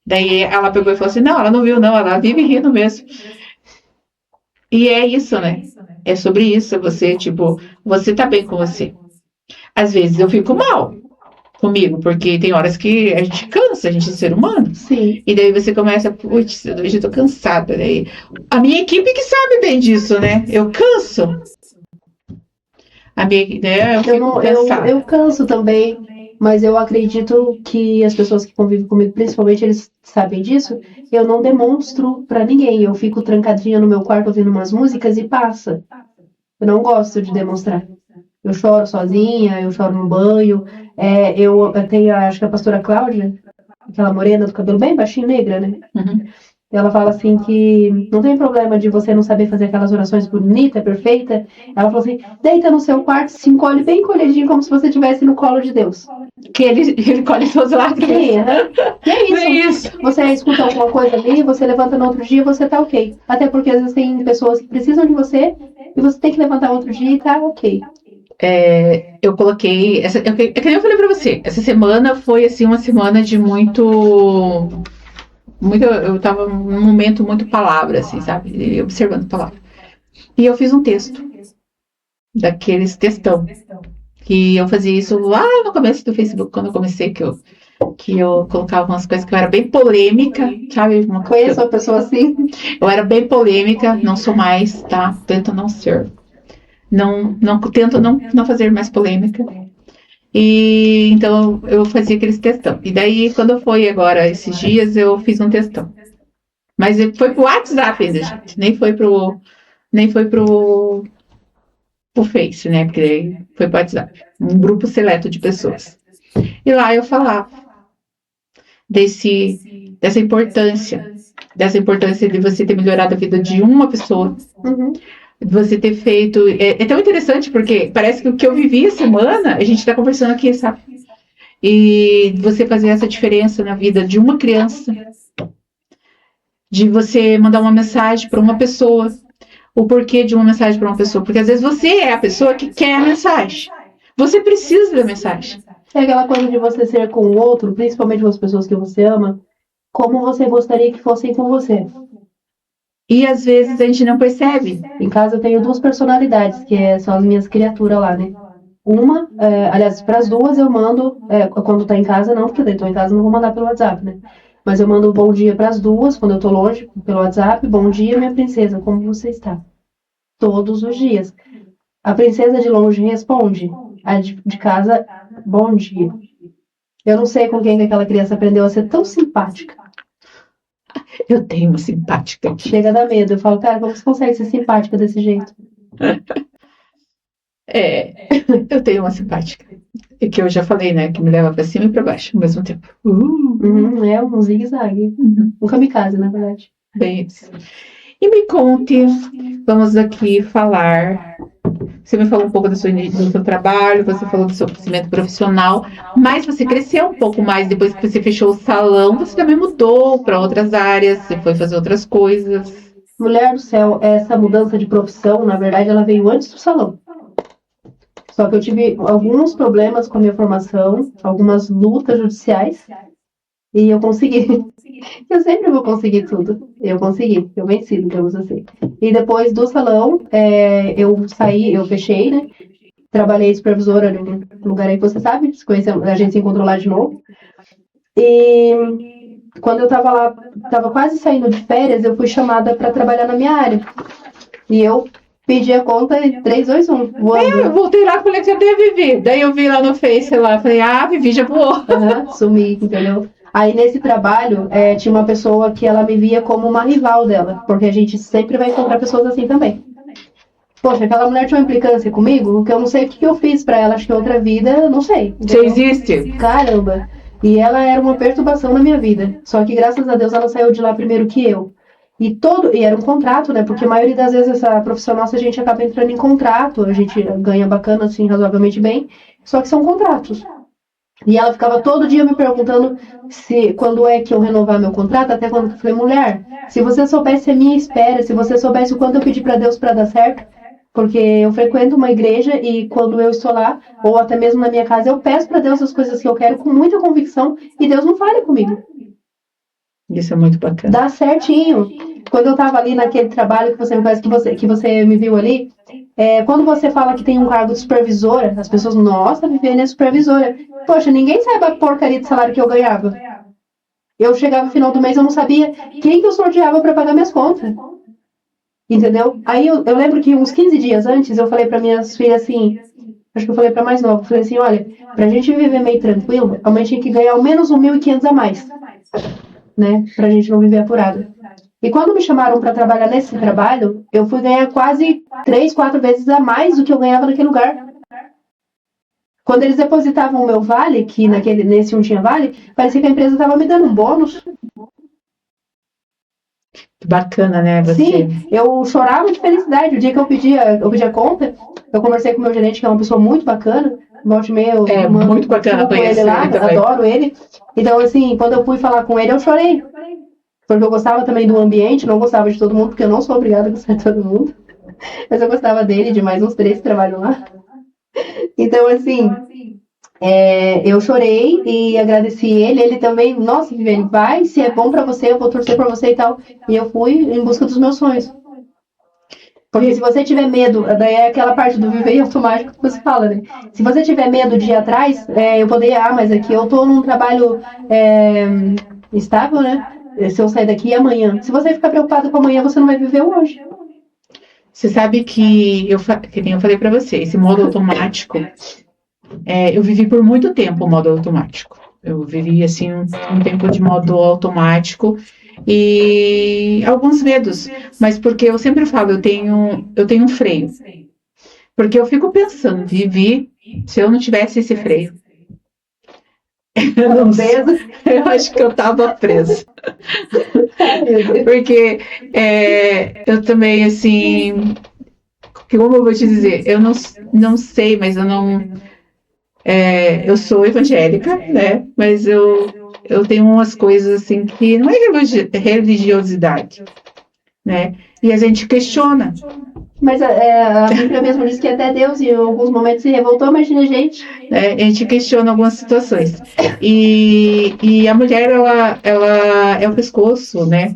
Daí ela pegou e falou assim, não, ela não viu não, ela vive rindo mesmo. E é isso, né? É sobre isso, é você, tipo, você tá bem com você. Às vezes eu fico mal comigo, porque tem horas que a gente cansa, a gente é ser humano. Sim. E daí você começa, putz, hoje eu tô cansada. Daí, a minha equipe que sabe bem disso, né? Eu canso. A minha, né, eu fico cansada. Eu canso também, mas eu acredito que as pessoas que convivem comigo, principalmente, eles sabem disso. Eu não demonstro pra ninguém. Eu fico trancadinha no meu quarto ouvindo umas músicas e passa. Eu não gosto de demonstrar. Eu choro sozinha, eu choro no banho. Eu tenho, acho que a pastora Cláudia, aquela morena do cabelo bem baixinho, negra, né? Uhum. Ela fala assim que não tem problema de você não saber fazer aquelas orações bonitas, perfeitas. Ela falou assim, deita no seu quarto, se encolhe bem encolhidinho, como se você estivesse no colo de Deus. Que ele colhe suas lágrimas. Sim, né? E é isso. É isso. Você escuta alguma coisa ali, você levanta no outro dia e você tá ok. Até porque às vezes tem pessoas que precisam de você e você tem que levantar outro dia e tá ok. Eu coloquei. É que nem eu falei pra você, essa semana foi assim uma semana de eu tava num momento muito palavra, assim, sabe? Observando palavra. E eu fiz um texto, daqueles textão. Que eu fazia isso lá no começo do Facebook, quando eu comecei, que eu colocava umas coisas que eu era bem polêmica, sabe? Conheço uma pessoa assim. Eu era bem polêmica, não sou mais, tá? Tento não ser. Tento não fazer mais polêmica. E então eu fazia aqueles textão. E daí, quando foi agora esses dias, eu fiz um textão. Mas foi pro WhatsApp ainda, gente. Nem foi pro Face, né? Porque daí foi pro WhatsApp. Um grupo seleto de pessoas. E lá eu falava dessa importância de você ter melhorado a vida de uma pessoa. Uhum. Você ter feito. É tão interessante porque parece que o que eu vivi a semana, a gente está conversando aqui, sabe? E você fazer essa diferença na vida de uma criança, de você mandar uma mensagem para uma pessoa. O porquê de uma mensagem para uma pessoa? Porque às vezes você é a pessoa que quer a mensagem. Você precisa da mensagem. É aquela coisa de você ser com o outro, principalmente com as pessoas que você ama, como você gostaria que fossem com você. E às vezes a gente não percebe. Em casa eu tenho duas personalidades, que são as minhas criaturas lá, né? Uma, aliás, para as duas eu mando, quando tá em casa não, porque daí tô em casa não vou mandar pelo WhatsApp, né? Mas eu mando bom dia para as duas, quando eu tô longe, pelo WhatsApp. Bom dia, minha princesa, como você está? Todos os dias. A princesa de longe responde, a de casa, bom dia. Eu não sei com quem que aquela criança aprendeu a ser tão simpática. Eu tenho uma simpática. Chega a dar medo. Eu falo, cara, como você consegue ser simpática desse jeito? Eu tenho uma simpática. E que eu já falei, né? Que me leva pra cima e pra baixo ao mesmo tempo. É um zigue-zague. Um kamikaze, na verdade. Bem isso. E me conte, vamos aqui falar. Você me falou um pouco do seu trabalho, você falou do seu crescimento profissional, mas você cresceu um pouco mais depois que você fechou o salão, você também mudou para outras áreas, você foi fazer outras coisas. Mulher do céu, essa mudança de profissão, na verdade, ela veio antes do salão. Só que eu tive alguns problemas com a minha formação, algumas lutas judiciais, e eu consegui. Eu sempre vou conseguir tudo. Eu consegui, eu venci, digamos assim. E depois do salão, eu saí, eu fechei, né? Trabalhei supervisora num lugar aí que você sabe, a gente se encontrou lá de novo. E quando eu tava lá, tava quase saindo de férias, eu fui chamada para trabalhar na minha área. E eu pedi a conta em 3, 2, 1. Voando. Eu voltei lá e falei que cadê a Vivi? Daí eu vi lá no Face, lá, falei, a Vivi já voou. Sumi, entendeu? Aí nesse trabalho, tinha uma pessoa que ela me via como uma rival dela, porque a gente sempre vai encontrar pessoas assim também. Poxa, aquela mulher tinha uma implicância comigo, que eu não sei o que eu fiz pra ela, acho que outra vida, não sei. Você existe? Caramba! E ela era uma perturbação na minha vida, só que graças a Deus ela saiu de lá primeiro que eu. E era um contrato, né? Porque a maioria das vezes essa profissão nossa a gente acaba entrando em contrato, a gente ganha bacana, assim, razoavelmente bem, só que são contratos. E ela ficava todo dia me perguntando quando é que eu renovar meu contrato, até quando eu falei, mulher, se você soubesse a minha espera, se você soubesse o quanto eu pedi para Deus para dar certo, porque eu frequento uma igreja e quando eu estou lá, ou até mesmo na minha casa, eu peço para Deus as coisas que eu quero com muita convicção e Deus não falha comigo. Isso é muito bacana. Dá certinho. Quando eu tava ali naquele trabalho que você me faz, que você me viu ali, quando você fala que tem um cargo de supervisora, as pessoas, nossa, Viviane é supervisora. Poxa, ninguém sabe a porcaria de salário que eu ganhava. Eu chegava no final do mês, eu não sabia quem que eu sorteava para pagar minhas contas. Entendeu? Aí eu lembro que uns 15 dias antes, eu falei para minhas filhas assim, acho que eu falei para mais nova, eu falei assim, olha, pra gente viver meio tranquilo, a mãe tinha que ganhar ao menos 1.500 a mais, né? Pra gente não viver apurado. E quando me chamaram para trabalhar nesse trabalho, eu fui ganhar quase 3, 4 vezes a mais do que eu ganhava naquele lugar. Quando eles depositavam o meu vale, que nesse não tinha vale, parecia que a empresa estava me dando um bônus. Bacana, né? Você... Sim, eu chorava de felicidade. O dia que eu pedia conta, eu conversei com o meu gerente, que é uma pessoa muito bacana. Volte meio, eu muito bacana com ele lá, adoro ele. Então, assim, quando eu fui falar com ele, eu chorei. Porque eu gostava também do ambiente, não gostava de todo mundo, porque eu não sou obrigada a gostar de todo mundo. Mas eu gostava dele, de mais uns 3 que trabalham lá. Então, assim, eu chorei e agradeci ele. Ele também, nossa, Viviane, vai, se é bom pra você, eu vou torcer por você e tal. E eu fui em busca dos meus sonhos. Porque se você tiver medo, daí é aquela parte do viver automático que você fala, né? Se você tiver medo de ir atrás, eu poderia, mas aqui eu tô num trabalho estável, né? Se eu sair daqui amanhã. Se você ficar preocupado com amanhã, você não vai viver hoje. Você sabe que nem eu falei para você, esse modo automático, eu vivi por muito tempo o modo automático. Eu vivi assim um tempo de modo automático e alguns medos, mas porque eu sempre falo, eu tenho um freio. Porque eu fico pensando, Vivi, se eu não tivesse esse freio, eu acho que eu tava presa. Porque eu também, assim, como eu vou te dizer, eu não sei, mas eu não... eu sou evangélica, né? Mas eu tenho umas coisas, assim, que não é religiosidade, né? E a gente questiona. Mas a Bíblia mesmo diz que até Deus em alguns momentos se revoltou, imagina a gente. A gente questiona algumas situações. E a mulher, ela é o pescoço, né?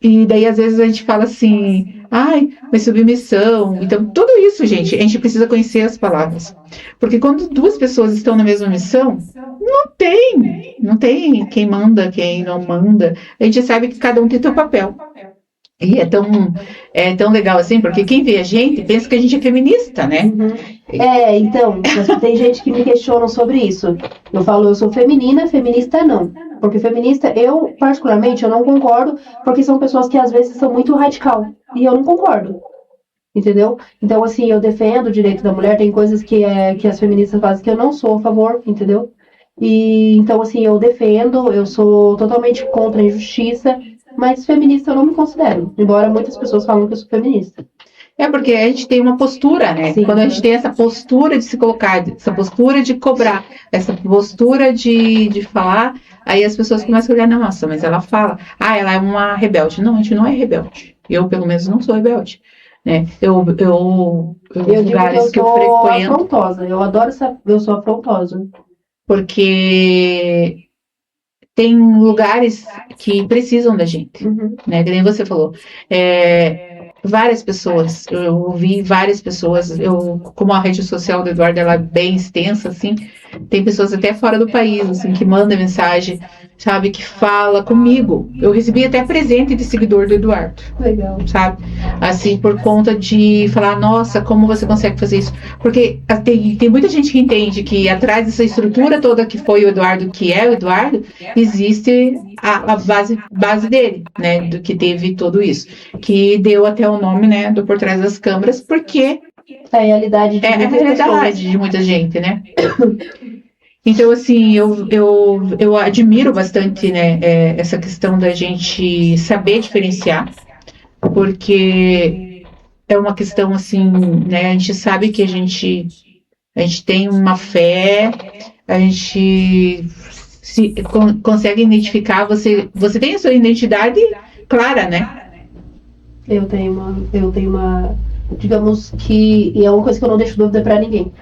E daí, às vezes, a gente fala assim, ai, mas submissão. Então, tudo isso, gente, a gente precisa conhecer as palavras. Porque quando duas pessoas estão na mesma missão, não tem quem manda, quem não manda. A gente sabe que cada um tem seu papel. E é tão legal assim, porque quem vê a gente pensa que a gente é feminista, né? Uhum. Então, tem gente que me questiona sobre isso. Eu falo, eu sou feminina, feminista não. Porque feminista, eu, particularmente, eu não concordo, porque são pessoas que às vezes são muito radical. E eu não concordo. Entendeu? Então, assim, eu defendo o direito da mulher, tem coisas que as feministas fazem que eu não sou a favor, entendeu? E então, assim, eu defendo, eu sou totalmente contra a injustiça, mas feminista eu não me considero, embora muitas pessoas falam que eu sou feminista. Porque a gente tem uma postura, né? Sim. Quando a gente tem essa postura de se colocar, essa postura de cobrar, essa postura de falar, aí as pessoas começam a olhar, nossa, mas ela fala, ela é uma rebelde. Não, a gente não é rebelde. Eu, pelo menos, não sou rebelde. Né? Eu lugares que eu frequento. Afrontosa. Eu sou afrontosa. Porque tem lugares que precisam da gente, né? Que nem você falou. Várias pessoas, eu ouvi várias pessoas, como a rede social do Eduardo ela é bem extensa, assim, tem pessoas até fora do país, assim, que mandam mensagem, sabe, que fala comigo. Eu recebi até presente de seguidor do Eduardo. Legal. Sabe? Assim, por conta de falar, nossa, como você consegue fazer isso? Porque tem muita gente que entende que atrás dessa estrutura toda que foi o Eduardo, que é o Eduardo, existe a base dele, né, do que teve tudo isso, que deu até o nome, né, do Por Trás das Câmeras, porque é a realidade de de muita gente, né? Então, assim, eu admiro bastante, né, essa questão da gente saber diferenciar, porque é uma questão, assim, né, a gente sabe que a gente tem uma fé, a gente consegue identificar, você tem a sua identidade clara, né? Eu tenho uma, digamos que, e é uma coisa que eu não deixo dúvida pra ninguém.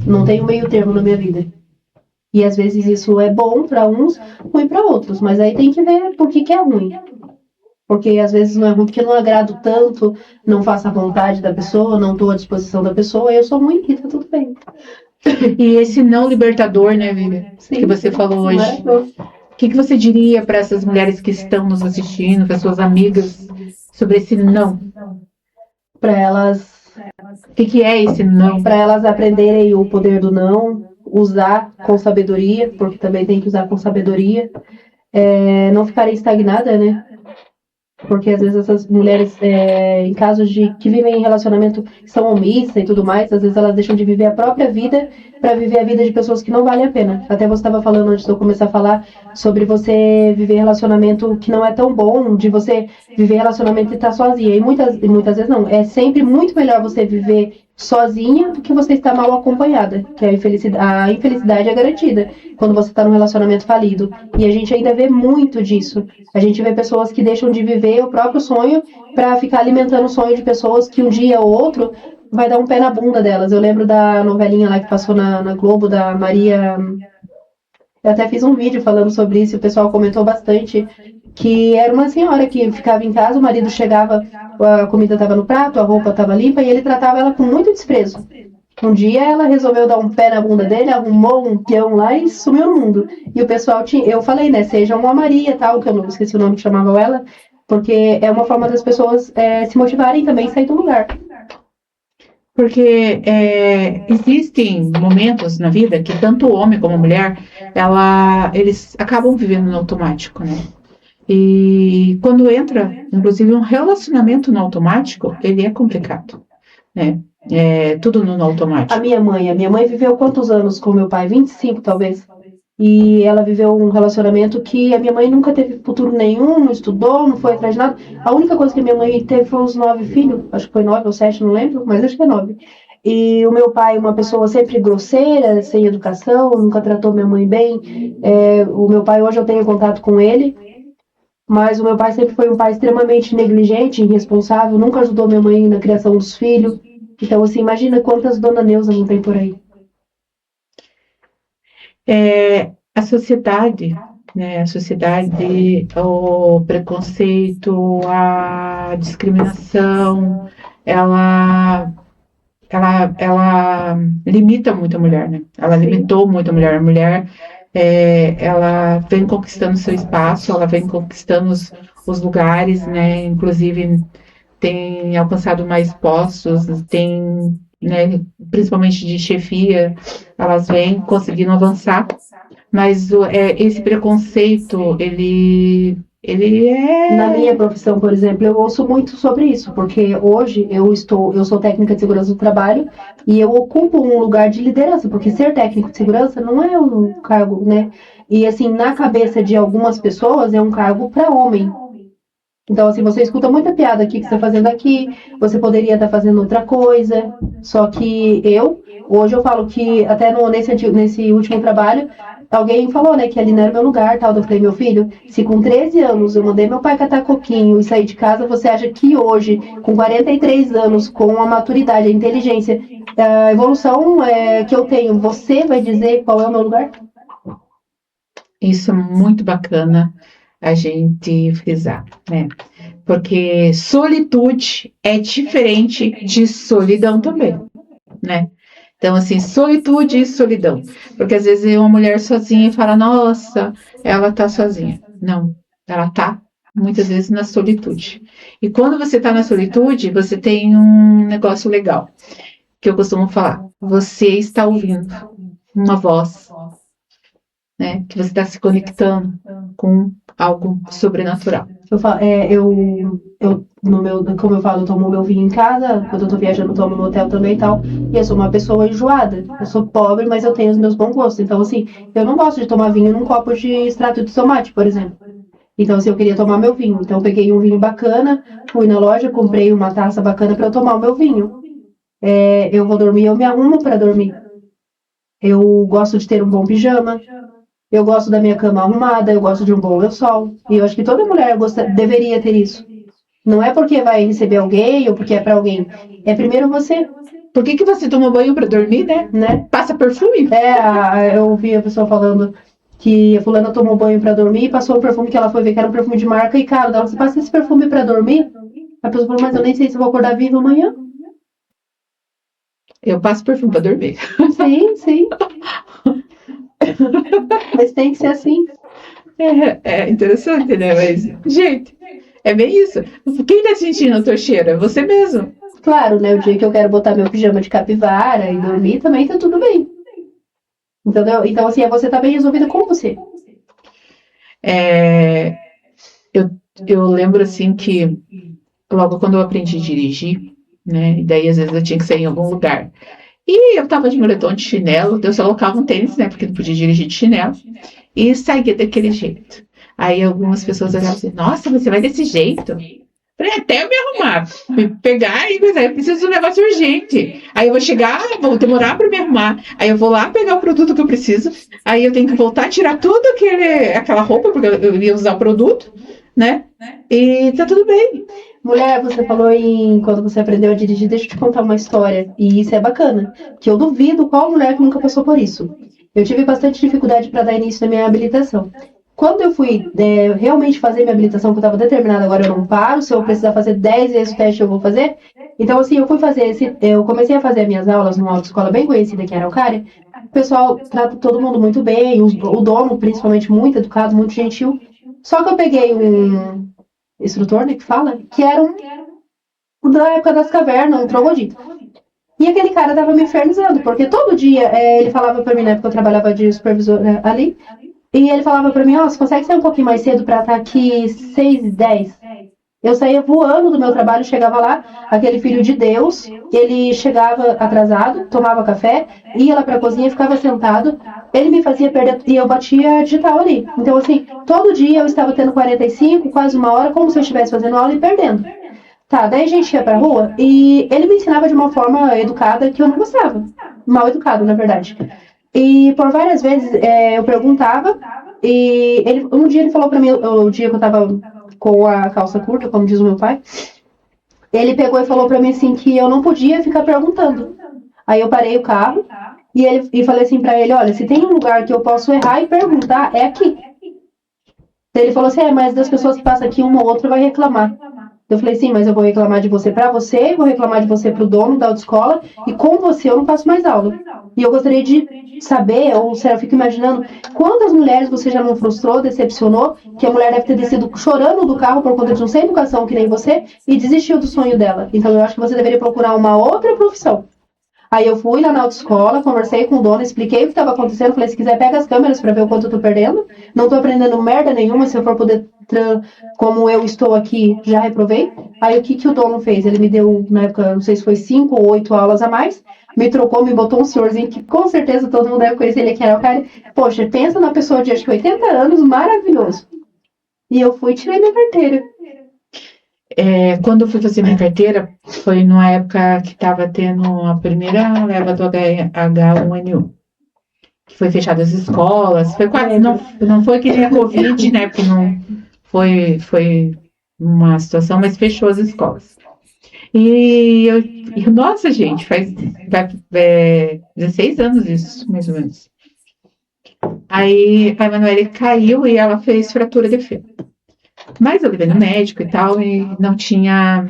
Não tenho meio termo na minha vida. E às vezes isso é bom pra uns, ruim pra outros, mas aí tem que ver por que é ruim. Porque às vezes não é ruim porque eu não agrado tanto, não faço a vontade da pessoa, não estou à disposição da pessoa, eu sou ruim e tá tudo bem. E esse não libertador, né, Vivian, que você falou hoje. Maravilhoso. O que você diria para essas mulheres que estão nos assistindo, para suas amigas, sobre esse não? Para elas, O que é esse não? para elas aprenderem o poder do não, usar com sabedoria, porque também tem que usar com sabedoria, não ficarem estagnadas, né? Porque às vezes essas mulheres, em casos de que vivem em relacionamento que são omissas e tudo mais, às vezes elas deixam de viver a própria vida para viver a vida de pessoas que não valem a pena. Até você estava falando antes de eu começar a falar sobre você viver relacionamento que não é tão bom, de você viver relacionamento e estar sozinha. E muitas vezes não. É sempre muito melhor você viver sozinha do que você estar mal acompanhada, que a infelicidade é garantida quando você está num relacionamento falido. E a gente ainda vê muito disso. A gente vê pessoas que deixam de viver o próprio sonho para ficar alimentando o sonho de pessoas que um dia ou outro vai dar um pé na bunda delas. Eu lembro da novelinha lá que passou na Globo, da Maria. Eu até fiz um vídeo falando sobre isso, e o pessoal comentou bastante, que era uma senhora que ficava em casa, o marido chegava, a comida estava no prato, a roupa estava limpa, e ele tratava ela com muito desprezo. Um dia ela resolveu dar um pé na bunda dele, arrumou um peão lá e sumiu no mundo. E o pessoal tinha, eu falei, né, seja uma Maria, tal, que eu não esqueci o nome que chamavam ela, porque é uma forma das pessoas se motivarem também e sair do lugar. Porque existem momentos na vida que tanto o homem como a mulher, eles acabam vivendo no automático, né? E quando entra, inclusive, um relacionamento no automático, ele é complicado, né? Tudo no automático. A minha mãe viveu quantos anos com meu pai? 25, talvez. E ela viveu um relacionamento que a minha mãe nunca teve futuro nenhum, não estudou, não foi atrás de nada. A única coisa que a minha mãe teve foi uns 9 filhos, acho que foi 9 ou 7, não lembro, mas acho que é 9. E o meu pai, uma pessoa sempre grosseira, sem educação, nunca tratou minha mãe bem. O meu pai, hoje eu tenho contato com ele, mas o meu pai sempre foi um pai extremamente negligente, irresponsável, nunca ajudou minha mãe na criação dos filhos. Então, assim, imagina quantas Dona Neuza não tem por aí. A sociedade, né? A sociedade, o preconceito, a discriminação, ela limita muito a mulher, né? Ela limitou muito a mulher. A mulher, ela vem conquistando seu espaço, ela vem conquistando os lugares, né? Inclusive tem alcançado mais postos, tem, né, principalmente de chefia, elas vêm conseguindo avançar, mas esse preconceito, ele Na minha profissão, por exemplo, eu ouço muito sobre isso, porque hoje eu sou técnica de segurança do trabalho e eu ocupo um lugar de liderança, porque ser técnico de segurança não é um cargo, né? E assim, na cabeça de algumas pessoas é um cargo para homem. Então, assim, você escuta muita piada aqui que você está fazendo aqui, você poderia estar fazendo outra coisa. Só que hoje eu falo que, até nesse último trabalho, alguém falou, né, que ali não era meu lugar, tal. Eu falei, meu filho, se com 13 anos eu mandei meu pai catar coquinho e sair de casa, você acha que hoje, com 43 anos, com a maturidade, a inteligência, a evolução que eu tenho, você vai dizer qual é o meu lugar? Isso é muito bacana a gente frisar, né? Porque solitude é diferente de solidão também, né? Então, assim, solitude e solidão. Porque às vezes é uma mulher sozinha e fala, nossa, ela tá sozinha. Não, ela tá muitas vezes na solitude. E quando você tá na solitude, você tem um negócio legal, que eu costumo falar. Você está ouvindo uma voz, né? Que você está se conectando com algo sobrenatural. Como eu falo, eu tomo meu vinho em casa, quando eu tô viajando, eu tomo no hotel também e tal. E eu sou uma pessoa enjoada. Eu sou pobre, mas eu tenho os meus bons gostos. Então, assim, eu não gosto de tomar vinho num copo de extrato de tomate, por exemplo. Então, assim, eu queria tomar meu vinho. Então, eu peguei um vinho bacana, fui na loja, comprei uma taça bacana para eu tomar o meu vinho. Eu vou dormir, eu me arrumo para dormir. Eu gosto de ter um bom pijama. Eu gosto da minha cama arrumada, eu gosto de um bom lençol. E eu acho que toda mulher deveria ter isso. Não é porque vai receber alguém ou porque é para alguém. É primeiro você, Por que você toma banho pra dormir, né? né? Passa perfume? Eu ouvi a pessoa falando que a fulana tomou banho para dormir e passou um perfume que ela foi ver que era um perfume de marca e caro. Ela, você passa esse perfume para dormir? A pessoa falou, mas eu nem sei se eu vou acordar viva amanhã. Eu passo perfume pra dormir. Sim. Mas tem que ser assim. É interessante, né? Mas, gente, é bem isso. Quem tá sentindo o teu cheiro? É você mesmo. Claro, né? O dia que eu quero botar meu pijama de capivara e dormir também tá tudo bem. Entendeu? Então, assim, é você tá bem resolvido com você. Eu lembro assim que logo quando eu aprendi a dirigir, né? E daí às vezes eu tinha que sair em algum lugar. E eu tava de moletom de chinelo, eu só colocava um tênis, né? Porque não podia dirigir de chinelo. E saía daquele jeito. Aí algumas pessoas olhavam assim, nossa, você vai desse jeito? Falei, até eu me arrumar, me pegar e coisa, eu preciso de um negócio urgente. Aí eu vou chegar, vou demorar para me arrumar. Aí eu vou lá pegar o produto que eu preciso. Aí eu tenho que voltar, tirar tudo aquela roupa, porque eu ia usar o produto, né? E tá tudo bem. Mulher, você falou em quando você aprendeu a dirigir, deixa eu te contar uma história. E isso é bacana, que eu duvido qual mulher que nunca passou por isso. Eu tive bastante dificuldade para dar início na minha habilitação. Quando eu fui realmente fazer minha habilitação, que eu estava determinada, agora eu não paro, se eu precisar fazer 10 vezes o teste, eu vou fazer. Então, assim, eu comecei a fazer as minhas aulas numa autoescola bem conhecida, que era a Araucária. O pessoal trata todo mundo muito bem, o dono, principalmente, muito educado, muito gentil. Só que eu peguei um instrutor, né, que fala, que era da época das cavernas, um troglodita. E aquele cara tava me infernizando, porque todo dia ele falava pra mim, na época eu trabalhava de supervisor ali, e ele falava pra mim, você consegue sair um pouquinho mais cedo pra estar aqui 6h10? Eu saía voando do meu trabalho, chegava lá, aquele filho de Deus, ele chegava atrasado, tomava café, ia lá pra cozinha, ficava sentado, ele me fazia perder, e eu batia digital ali. Então, assim, todo dia eu estava tendo 45, quase uma hora, como se eu estivesse fazendo aula e perdendo. Tá, daí a gente ia pra rua e ele me ensinava de uma forma educada que eu não gostava. Mal educado, na verdade. E por várias vezes eu perguntava e um dia ele falou pra mim, o dia que eu tava com a calça curta, como diz o meu pai, ele pegou e falou pra mim assim que eu não podia ficar perguntando. Aí eu parei o carro e falei assim pra ele, olha, se tem um lugar que eu posso errar e perguntar, é aqui. Ele falou assim, mas das pessoas que passam aqui, uma ou outra vai reclamar. Eu falei, sim, mas eu vou reclamar de você pra você, vou reclamar de você pro dono da autoescola, e com você eu não faço mais aula. E eu gostaria de saber, ou será, eu fico imaginando, quantas mulheres você já não frustrou, decepcionou, que a mulher deve ter descido chorando do carro por conta de não ser educação que nem você, e desistiu do sonho dela. Então eu acho que você deveria procurar uma outra profissão. Aí eu fui lá na autoescola, conversei com o dono, expliquei o que estava acontecendo, falei, se quiser pega as câmeras para ver o quanto eu tô perdendo, não tô aprendendo merda nenhuma, se eu for poder, como eu estou aqui, já reprovei. Aí o que o dono fez? Ele me deu, na época, não sei se foi 5 ou 8 aulas a mais, me trocou, me botou um senhorzinho que com certeza todo mundo deve conhecer, ele que era o cara. Poxa, pensa na pessoa de acho que 80 anos, maravilhoso. E eu fui e tirei minha carteira. Quando eu fui fazer minha carteira, foi numa época que estava tendo a primeira leva do H1N1, que foi fechada as escolas, foi quase, não foi que nem a Covid, né, porque não foi uma situação, mas fechou as escolas. E nossa, gente, faz 16 anos isso, mais ou menos. Aí a Emanuele caiu e ela fez fratura de fêmur. Mas eu levei no médico e tal, e não tinham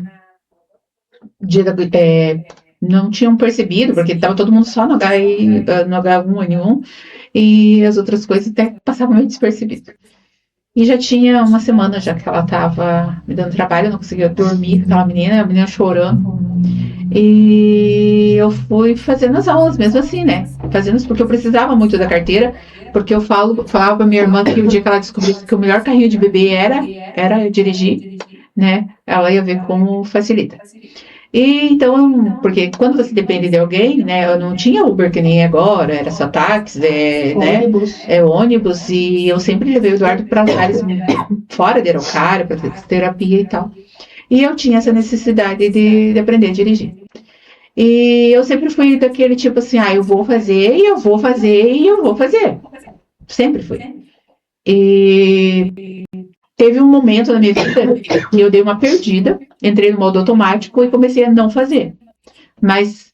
percebido, porque estava todo mundo só no H1N1 e as outras coisas até passavam meio despercebido. E já tinha uma semana já que ela estava me dando trabalho, eu não conseguia dormir com a menina chorando. E eu fui fazendo as aulas mesmo assim, né? Fazendo isso porque eu precisava muito da carteira, porque eu falava pra minha irmã que o dia que ela descobrisse que o melhor carrinho de bebê era dirigir, né? Ela ia ver como facilita. E então, porque quando você depende de alguém, né? Eu não tinha Uber que nem agora, era só táxi, né? Ônibus. Ônibus, e eu sempre levei o Eduardo para lugares fora de Araucária, para terapia e tal. E eu tinha essa necessidade de aprender a dirigir. E eu sempre fui daquele tipo assim, eu vou fazer, e eu vou fazer, e eu vou fazer. Sempre fui. E teve um momento na minha vida que eu dei uma perdida, entrei no modo automático e comecei a não fazer. Mas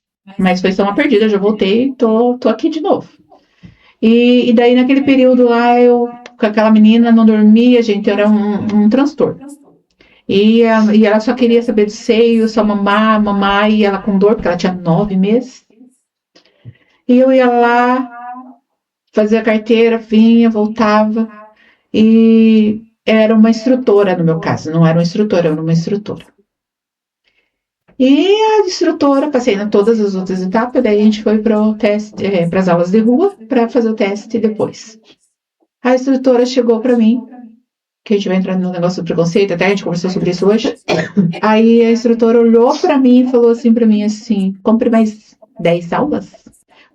foi só uma perdida, eu já voltei, tô aqui de novo. E daí naquele período lá, eu com aquela menina não dormia, gente, era um transtorno. E ela só queria saber do seio, só mamar, e ela com dor, porque ela tinha 9 meses. E eu ia lá, fazia a carteira, vinha, voltava, e era uma instrutora no meu caso, não era uma instrutora, era uma instrutora. E a instrutora, passei em todas as outras etapas, daí a gente foi para o teste, para as aulas de rua, para fazer o teste depois. A instrutora chegou para mim, que a gente vai entrar no negócio do preconceito, até a gente conversou sobre isso hoje. Aí a instrutora olhou para mim e falou assim para mim assim: compre mais 10 aulas,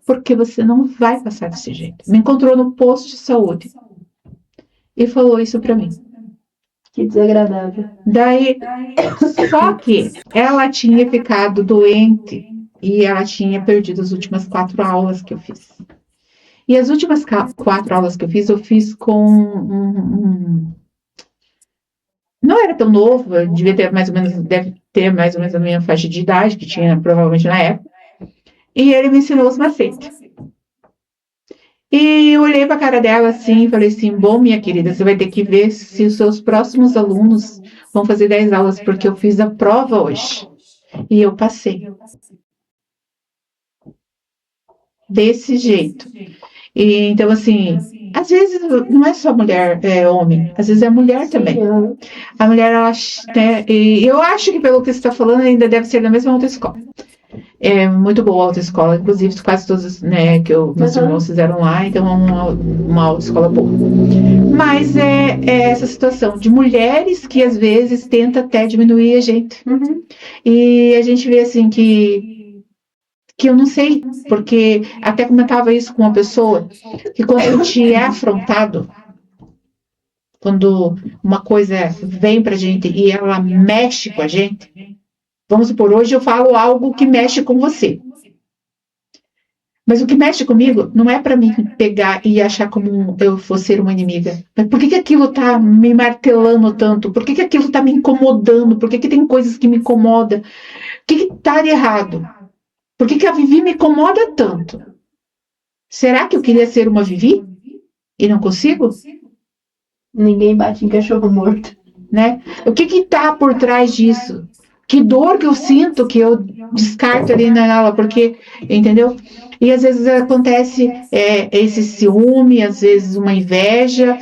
porque você não vai passar desse jeito. Me encontrou no posto de saúde e falou isso para mim. Que desagradável. Daí, só que ela tinha ficado doente e ela tinha perdido as últimas 4 aulas que eu fiz. E as últimas 4 aulas que eu fiz com não era tão novo, deve ter mais ou menos a minha faixa de idade, que tinha provavelmente na época. E ele me ensinou os macetes. E eu olhei para a cara dela assim e falei assim: bom, minha querida, você vai ter que ver se os seus próximos alunos vão fazer 10 aulas, porque eu fiz a prova hoje. E eu passei. Desse jeito. E, então, assim, às vezes não é só mulher, homem, às vezes é mulher também. A mulher, ela, né, e eu acho que pelo que você está falando, ainda deve ser da mesma autoescola. É muito boa a autoescola, inclusive quase todas, né, que meus irmãos fizeram lá, então é uma autoescola boa. Mas é essa situação de mulheres que às vezes tenta até diminuir a gente. E a gente vê assim que eu não sei, porque até comentava isso com uma pessoa, que quando a gente é afrontado, quando uma coisa vem pra gente e ela mexe com a gente, vamos supor, hoje eu falo algo que mexe com você. Mas o que mexe comigo não é para mim pegar e achar como eu for ser uma inimiga. Mas por que aquilo tá me martelando tanto? Por que aquilo tá me incomodando? Por que tem coisas que me incomodam? O que tá de errado? Por que a Vivi me incomoda tanto? Será que eu queria ser uma Vivi? E não consigo? Ninguém bate em cachorro morto. Né? O que tá por trás disso? Que dor que eu sinto, que eu descarto ali na aula, porque, entendeu? E às vezes acontece esse ciúme, às vezes uma inveja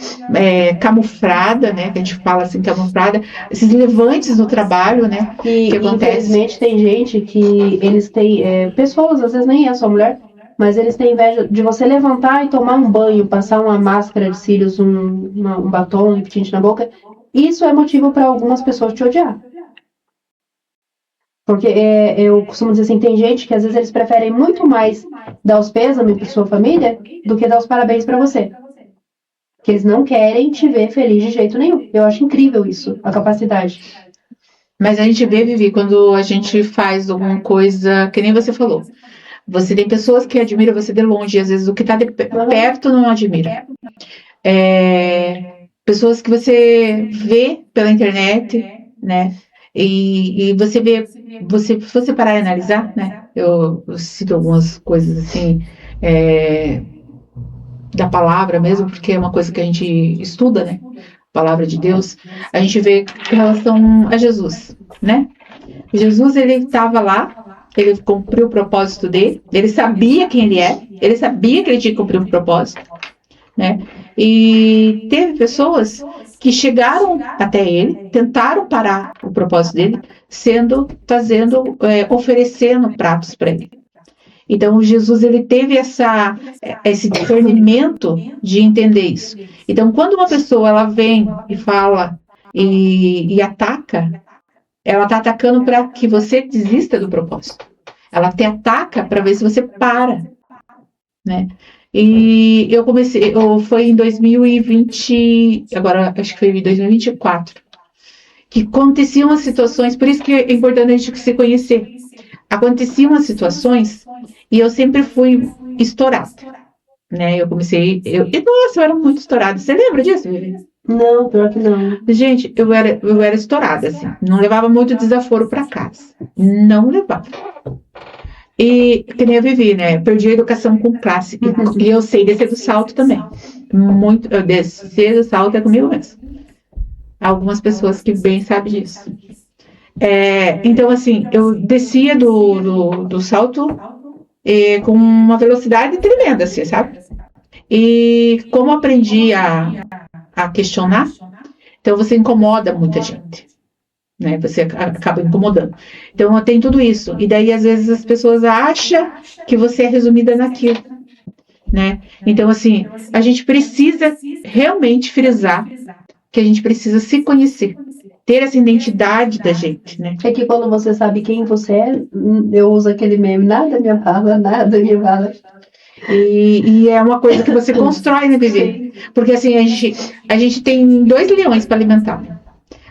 camuflada, né? Que a gente fala assim, camuflada, esses levantes no trabalho, né? E que acontece. Infelizmente tem gente que eles têm, pessoas, às vezes nem é só mulher, mas eles têm inveja de você levantar e tomar um banho, passar uma máscara de cílios, um batom, um tinte na boca. Isso é motivo para algumas pessoas te odiar. Porque eu costumo dizer assim, tem gente que às vezes eles preferem muito mais dar os pêsames para sua família do que dar os parabéns para você. Que eles não querem te ver feliz de jeito nenhum. Eu acho incrível isso, a capacidade. Mas a gente vê, Vivi, quando a gente faz alguma coisa, que nem você falou. Você tem pessoas que admiram você de longe, e às vezes o que está de perto não admira. Pessoas que você vê pela internet, né? E você vê, se você parar e analisar, né? Eu cito algumas coisas assim, da palavra mesmo, porque é uma coisa que a gente estuda, né? Palavra de Deus. A gente vê com relação a Jesus, né? Jesus, ele estava lá, ele cumpriu o propósito dele, ele sabia quem ele é, ele sabia que ele tinha que cumprir o propósito, né? E teve pessoas que chegaram até ele, tentaram parar o propósito dele, oferecendo pratos para ele. Então, Jesus, ele teve esse discernimento de entender isso. Então, quando uma pessoa ela vem e fala e ataca, ela está atacando para que você desista do propósito. Ela te ataca para ver se você para, né? E foi em 2020, agora acho que foi em 2024, que aconteciam as situações, por isso que é importante a gente se conhecer. Aconteciam as situações e eu sempre fui estourada, né? Nossa, eu era muito estourada. Você lembra disso, Vivi? Não, pior que não. Gente, eu era estourada, assim. Não levava muito desaforo para casa. Não levava. E que nem eu vivi, né? Perdi a educação com classe. E eu sei descer do salto também. Descer do salto é comigo mesmo. Algumas pessoas que bem sabem disso. Então, assim, eu descia do salto com uma velocidade tremenda, assim, sabe? E como aprendi a questionar, então você incomoda muita gente. Né? Você acaba incomodando. Então, tem tudo isso. E daí, às vezes, as pessoas acham que você é resumida naquilo. Né? Então, assim, a gente precisa realmente frisar que a gente precisa se conhecer. Ter essa identidade da gente, né? É que quando você sabe quem você é, eu uso aquele meme, nada me abala, nada me abala. E é uma coisa que você constrói, né, Vivi? Porque assim, a gente tem 2 leões para alimentar.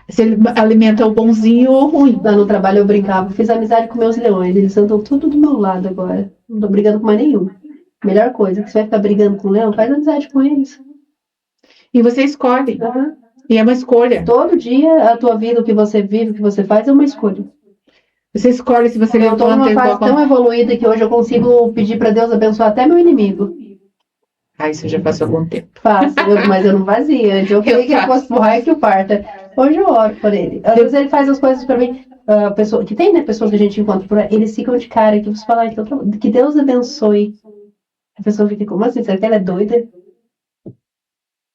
Você alimenta o bonzinho ou o ruim. Lá no trabalho eu brincava, fiz amizade com meus leões, eles andam tudo do meu lado agora. Não tô brigando com mais nenhum. Melhor coisa, que você vai ficar brigando com o leão, faz amizade com eles. E você escolhe. Uhum. E é uma escolha. Todo dia a tua vida, o que você vive, o que você faz é uma escolha. Você escolhe se você Eu tô numa fase tão evoluída que hoje eu consigo pedir pra Deus abençoar até meu inimigo. Isso já passou algum tempo. Faço, mas eu não fazia. Antes eu queria que ele fosse pro raio que o parta. Hoje eu oro por ele. Às vezes ele faz as coisas pra mim. Pessoa, que tem, né? Pessoas que a gente encontra por aí, eles ficam de cara que você fala, então, que Deus abençoe. A pessoa fica, como assim? Será que ela é doida?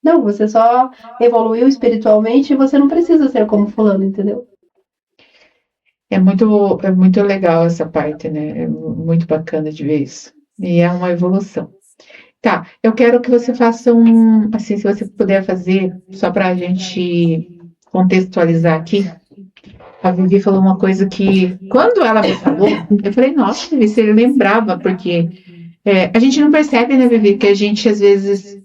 Não, você só evoluiu espiritualmente e você não precisa ser como fulano, entendeu? É muito legal essa parte, né? É muito bacana de ver isso. E é uma evolução. Tá, eu quero que você faça assim, se você puder fazer, só para a gente contextualizar aqui. A Vivi falou uma coisa que, quando ela me falou, eu falei, nossa, Vivi, você lembrava, porque a gente não percebe, né, Vivi, que a gente às vezes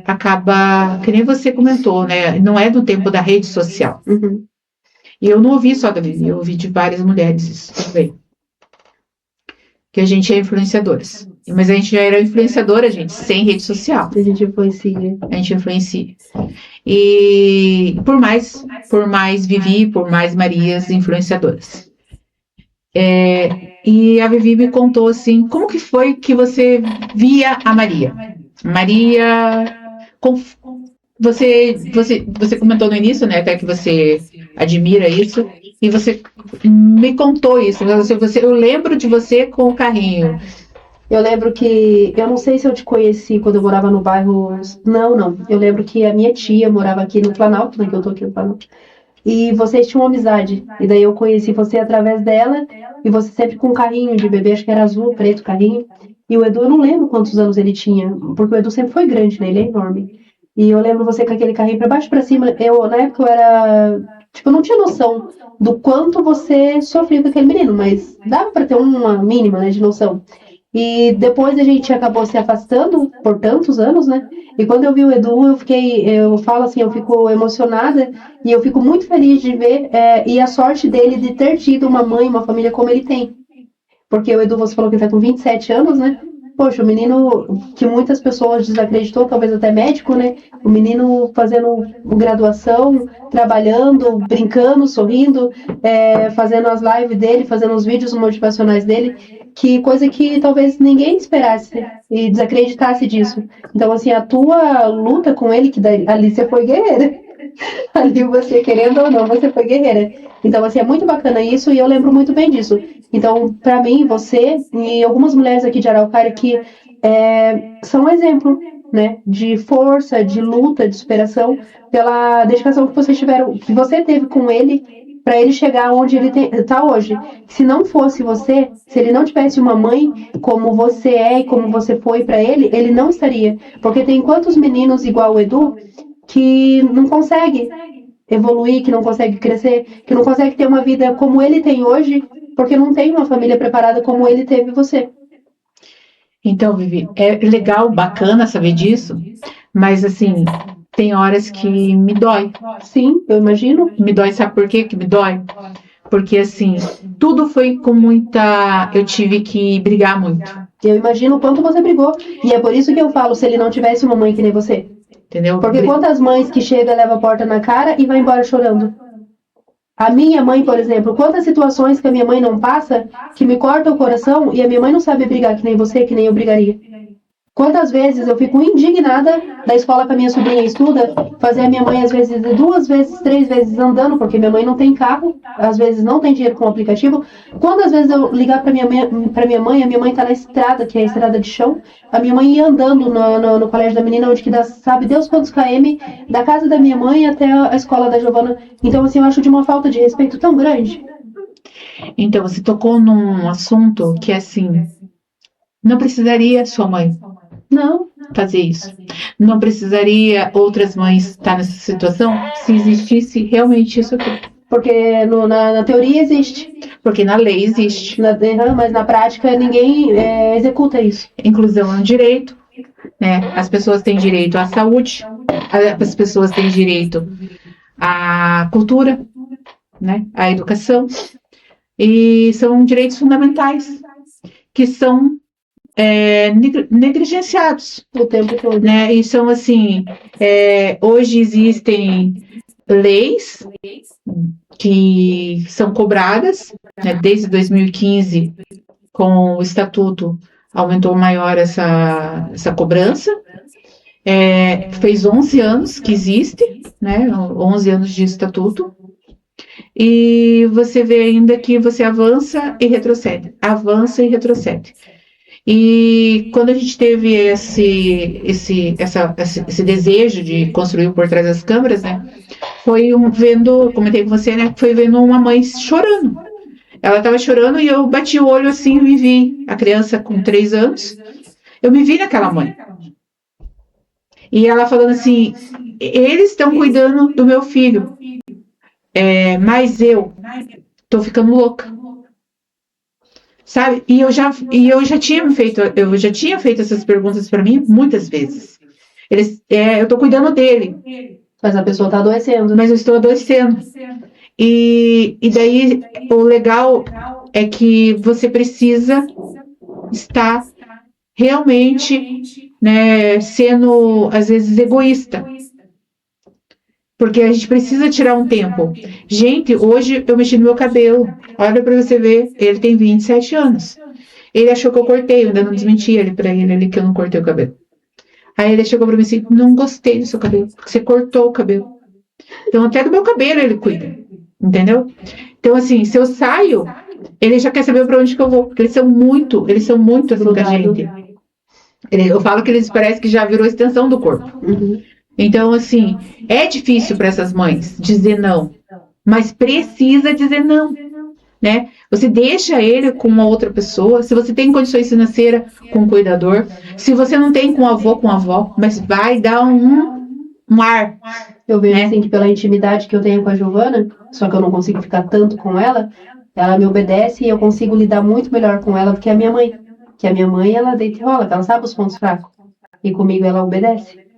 acaba, que nem você comentou, né? Não é do tempo da rede social. Uhum. E eu não ouvi só da Vivi, eu ouvi de várias mulheres isso também. Que a gente é influenciadoras. Mas a gente já era influenciadora, gente, sem rede social. A gente influencia. A gente influencia. E por mais Vivi, por mais Marias influenciadoras. E a Vivi me contou assim, como que foi que você via a Maria? Maria, você comentou no início, né, até que você admira isso, e você me contou isso. Eu lembro de você com o carrinho. Eu lembro que, eu não sei se eu te conheci quando eu morava no bairro, não. Eu lembro que a minha tia morava aqui no Planalto, né, que eu tô aqui no Planalto. E vocês tinham amizade. E daí eu conheci você através dela. E você sempre com um carrinho de bebê, acho que era azul, preto, carrinho. E o Edu, eu não lembro quantos anos ele tinha. Porque o Edu sempre foi grande, né? Ele é enorme. E eu lembro você com aquele carrinho pra baixo e pra cima. Na época eu era... Tipo, eu não tinha noção do quanto você sofria com aquele menino. Mas dava pra ter uma mínima, né, de noção. E depois a gente acabou se afastando por tantos anos, né? E quando eu vi o Edu, eu falo assim, eu fico emocionada e eu fico muito feliz de ver e a sorte dele de ter tido uma mãe, uma família como ele tem. Porque o Edu, você falou que ele tá com 27 anos, né? Poxa, o menino que muitas pessoas desacreditou, talvez até médico, né? O menino fazendo graduação, trabalhando, brincando, sorrindo, fazendo as lives dele, fazendo os vídeos motivacionais dele, que coisa que talvez ninguém esperasse e desacreditasse disso. Então, assim, a tua luta com ele, que ali você foi guerreira. Ali você, querendo ou não, você foi guerreira. Então, assim, é muito bacana isso e eu lembro muito bem disso. Então, pra mim, você e algumas mulheres aqui de Araucária que são um exemplo, né, de força, de luta, de superação, pela dedicação que vocês tiveram, que você teve com ele para ele chegar onde ele tá hoje. Se não fosse você, se ele não tivesse uma mãe como você é e como você foi para ele não estaria. Porque tem quantos meninos igual o Edu que não consegue evoluir, que não consegue crescer, que não consegue ter uma vida como ele tem hoje, porque não tem uma família preparada como ele teve você. Então, Vivi, é legal, bacana saber disso, mas assim, tem horas que me dói. Sim, eu imagino. Me dói, sabe por quê que me dói? Porque assim, tudo foi com muita. Eu tive que brigar muito, Eu imagino o quanto você brigou. E é por isso que eu falo, se ele não tivesse uma mãe que nem você. entendeu? Porque quantas mães que chega, leva a porta na cara e vai embora chorando? A minha mãe, por exemplo, quantas situações que a minha mãe não passa, que me corta o coração e a minha mãe não sabe brigar que nem você, que nem eu brigaria. Quantas vezes eu fico indignada da escola que a minha sobrinha estuda, fazer a minha mãe às vezes 2 vezes, 3 vezes andando, porque minha mãe não tem carro, às vezes não tem dinheiro com o aplicativo. Quantas vezes eu ligar para minha mãe, a minha mãe tá na estrada, que é a estrada de chão, a minha mãe ia andando no colégio da menina, onde que dá, sabe Deus quantos km, da casa da minha mãe até a escola da Giovana. Então, assim, eu acho de uma falta de respeito tão grande. Então, você tocou num assunto que assim, não precisaria sua mãe Não, fazer isso. Não precisaria outras mães estar nessa situação se existisse realmente isso aqui. porque na teoria existe, Porque na lei existe. mas na prática ninguém executa isso. Inclusão é um direito, né? As pessoas têm direito à saúde, as pessoas têm direito à cultura, né? À educação. E são direitos fundamentais que são negligenciados, O tempo todo. né? E são assim, hoje existem leis que são cobradas, né? Desde 2015, com o estatuto, aumentou maior essa cobrança. Fez 11 anos que existe, né? 11 anos de estatuto. E você vê ainda que você avança e retrocede, avança e retrocede. E quando a gente teve esse desejo de construir o Por Trás das Câmeras, né? Foi vendo, comentei com você, né? Foi vendo uma mãe chorando. Ela estava chorando e eu bati o olho assim e me vi. A criança com 3 anos, eu me vi naquela mãe. E ela falando assim: eles estão cuidando do meu filho, mas eu tô ficando louca. Sabe? E eu já tinha feito essas perguntas para mim muitas vezes. Eu tô cuidando dele, Mas a pessoa tá adoecendo. mas eu estou adoecendo. E daí o legal é que você precisa estar realmente, né, sendo às vezes egoísta. Porque a gente precisa tirar um tempo. Gente, hoje eu mexi no meu cabelo. Olha pra você ver, ele tem 27 anos. Ele achou que eu cortei, eu ainda não desmenti ele pra ele ali que eu não cortei o cabelo. Aí ele chegou pra mim assim: não gostei do seu cabelo, porque você cortou o cabelo. Então até do meu cabelo ele cuida. Entendeu? Então assim, se eu saio, ele já quer saber pra onde que eu vou. Porque eles são muito assim com a gente. Eu falo que eles parecem que já virou extensão do corpo. Uhum. Então, assim, é difícil para essas mães dizer não, mas precisa dizer não, né? Você deixa ele com uma outra pessoa, se você tem condições financeiras, com um cuidador, se você não tem com avó, mas vai dar um ar. Eu vejo assim que pela intimidade que eu tenho com a Giovana, só que eu não consigo ficar tanto com ela me obedece e eu consigo lidar muito melhor com ela do que a minha mãe. Que a minha mãe, ela deita e rola, ela sabe os pontos fracos. E comigo ela obedece.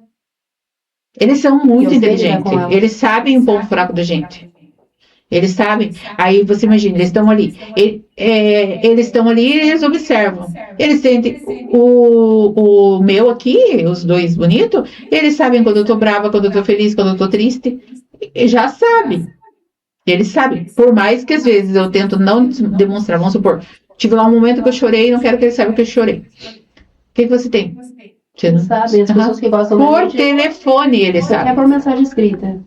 Eles são muito Eu sei lidar inteligentes, com ela. eles sabem o ponto fraco da gente. Eles sabem. Aí você imagina, eles estão ali. Eles estão ali e eles observam. Eles sentem. O meu aqui, os dois bonitos, eles sabem quando eu tô brava, quando eu tô feliz, quando eu tô triste. Já sabem. Eles sabem. Por mais que às vezes eu tento não demonstrar, vamos supor, tive lá um momento que eu chorei e não quero que eles saibam que eu chorei. O que você tem? Você não Sabe, as pessoas que gostam Por da gente, telefone, eles é sabem. por mensagem escrita.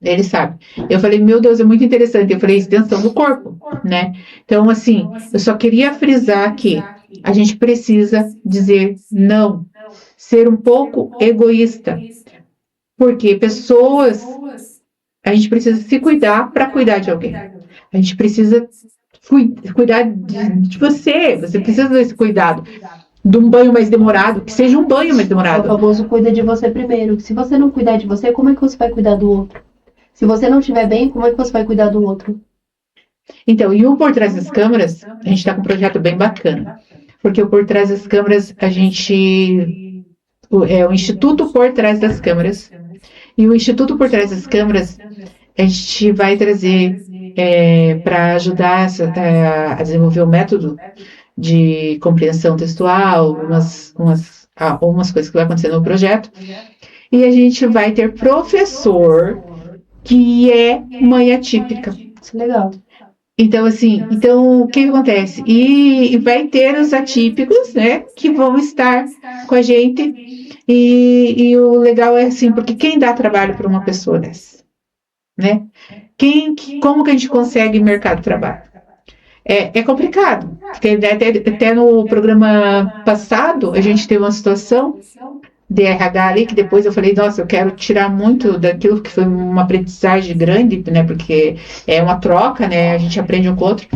Ele sabe. Eu falei, meu Deus, é muito interessante. Eu falei, extensão do corpo, né? Então, assim, eu só queria frisar que a gente precisa dizer não, ser um pouco egoísta, porque pessoas, a gente precisa se cuidar para cuidar de alguém. A gente precisa cuidar de você. Você precisa desse cuidado. De um banho mais demorado, que seja um banho mais É o demorado. famoso cuida de você primeiro. Se você não cuidar de você, como é que você vai cuidar do outro? Se você não estiver bem, como é que você vai cuidar do outro? Então, e o Por Trás das Câmeras, a gente está com um projeto bem bacana. Porque o Por Trás das Câmeras, é o Instituto Por Trás das Câmeras. E o Instituto Por Trás das Câmeras, a gente vai trazer para ajudar a desenvolver o método de compreensão textual, algumas coisas que vai acontecer no projeto. E a gente vai ter professor que é mãe atípica. Isso é legal. Então, assim, o que acontece? E vai ter os atípicos, né, que vão estar com a gente. E o legal é assim, porque quem dá trabalho para uma pessoa dessa, né? Como que a gente consegue mercado de trabalho? É complicado, porque até no programa passado a gente teve uma situação de RH ali, que depois eu falei, nossa, eu quero tirar muito daquilo que foi uma aprendizagem grande, né, porque é uma troca, né, a gente aprende um com o outro,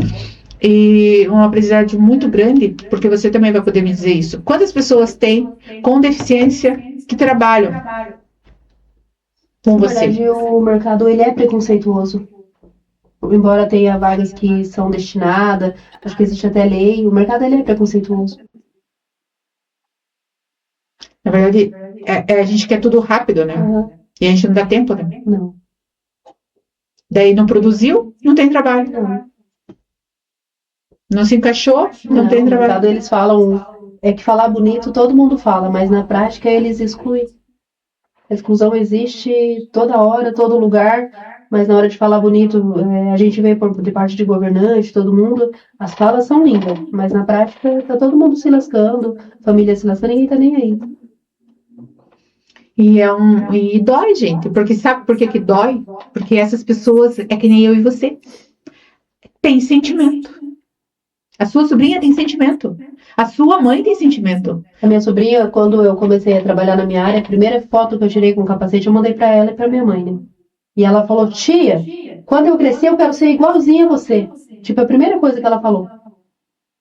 e uma aprendizagem muito grande, porque você também vai poder me dizer isso. Quantas pessoas tem com deficiência que trabalham com Na você? verdade, o mercado ele é preconceituoso. Embora tenha vagas que são destinadas, acho que existe até lei, o mercado ele é preconceituoso. Na verdade, a gente quer tudo rápido, né? Uhum. E a gente não dá tempo, né? Não. Daí não produziu, não tem trabalho. Não. Não se encaixou, não tem No trabalho. mercado eles falam, é que falar bonito todo mundo fala, mas na prática eles excluem. A exclusão existe toda hora, todo lugar, mas na hora de falar bonito, a gente vê de parte de governante, todo mundo, as falas são lindas, mas na prática tá todo mundo se lascando, família se lascando, ninguém tá nem aí. E dói, gente, porque sabe por que dói? Porque essas pessoas, é que nem eu e você, tem sentimento. A sua sobrinha tem sentimento. A sua mãe tem sentimento. A minha sobrinha, quando eu comecei a trabalhar na minha área, a primeira foto que eu tirei com capacete, eu mandei pra ela e pra minha mãe, né? E ela falou, tia, quando eu crescer eu quero ser igualzinha a você. Tipo, a primeira coisa que ela falou.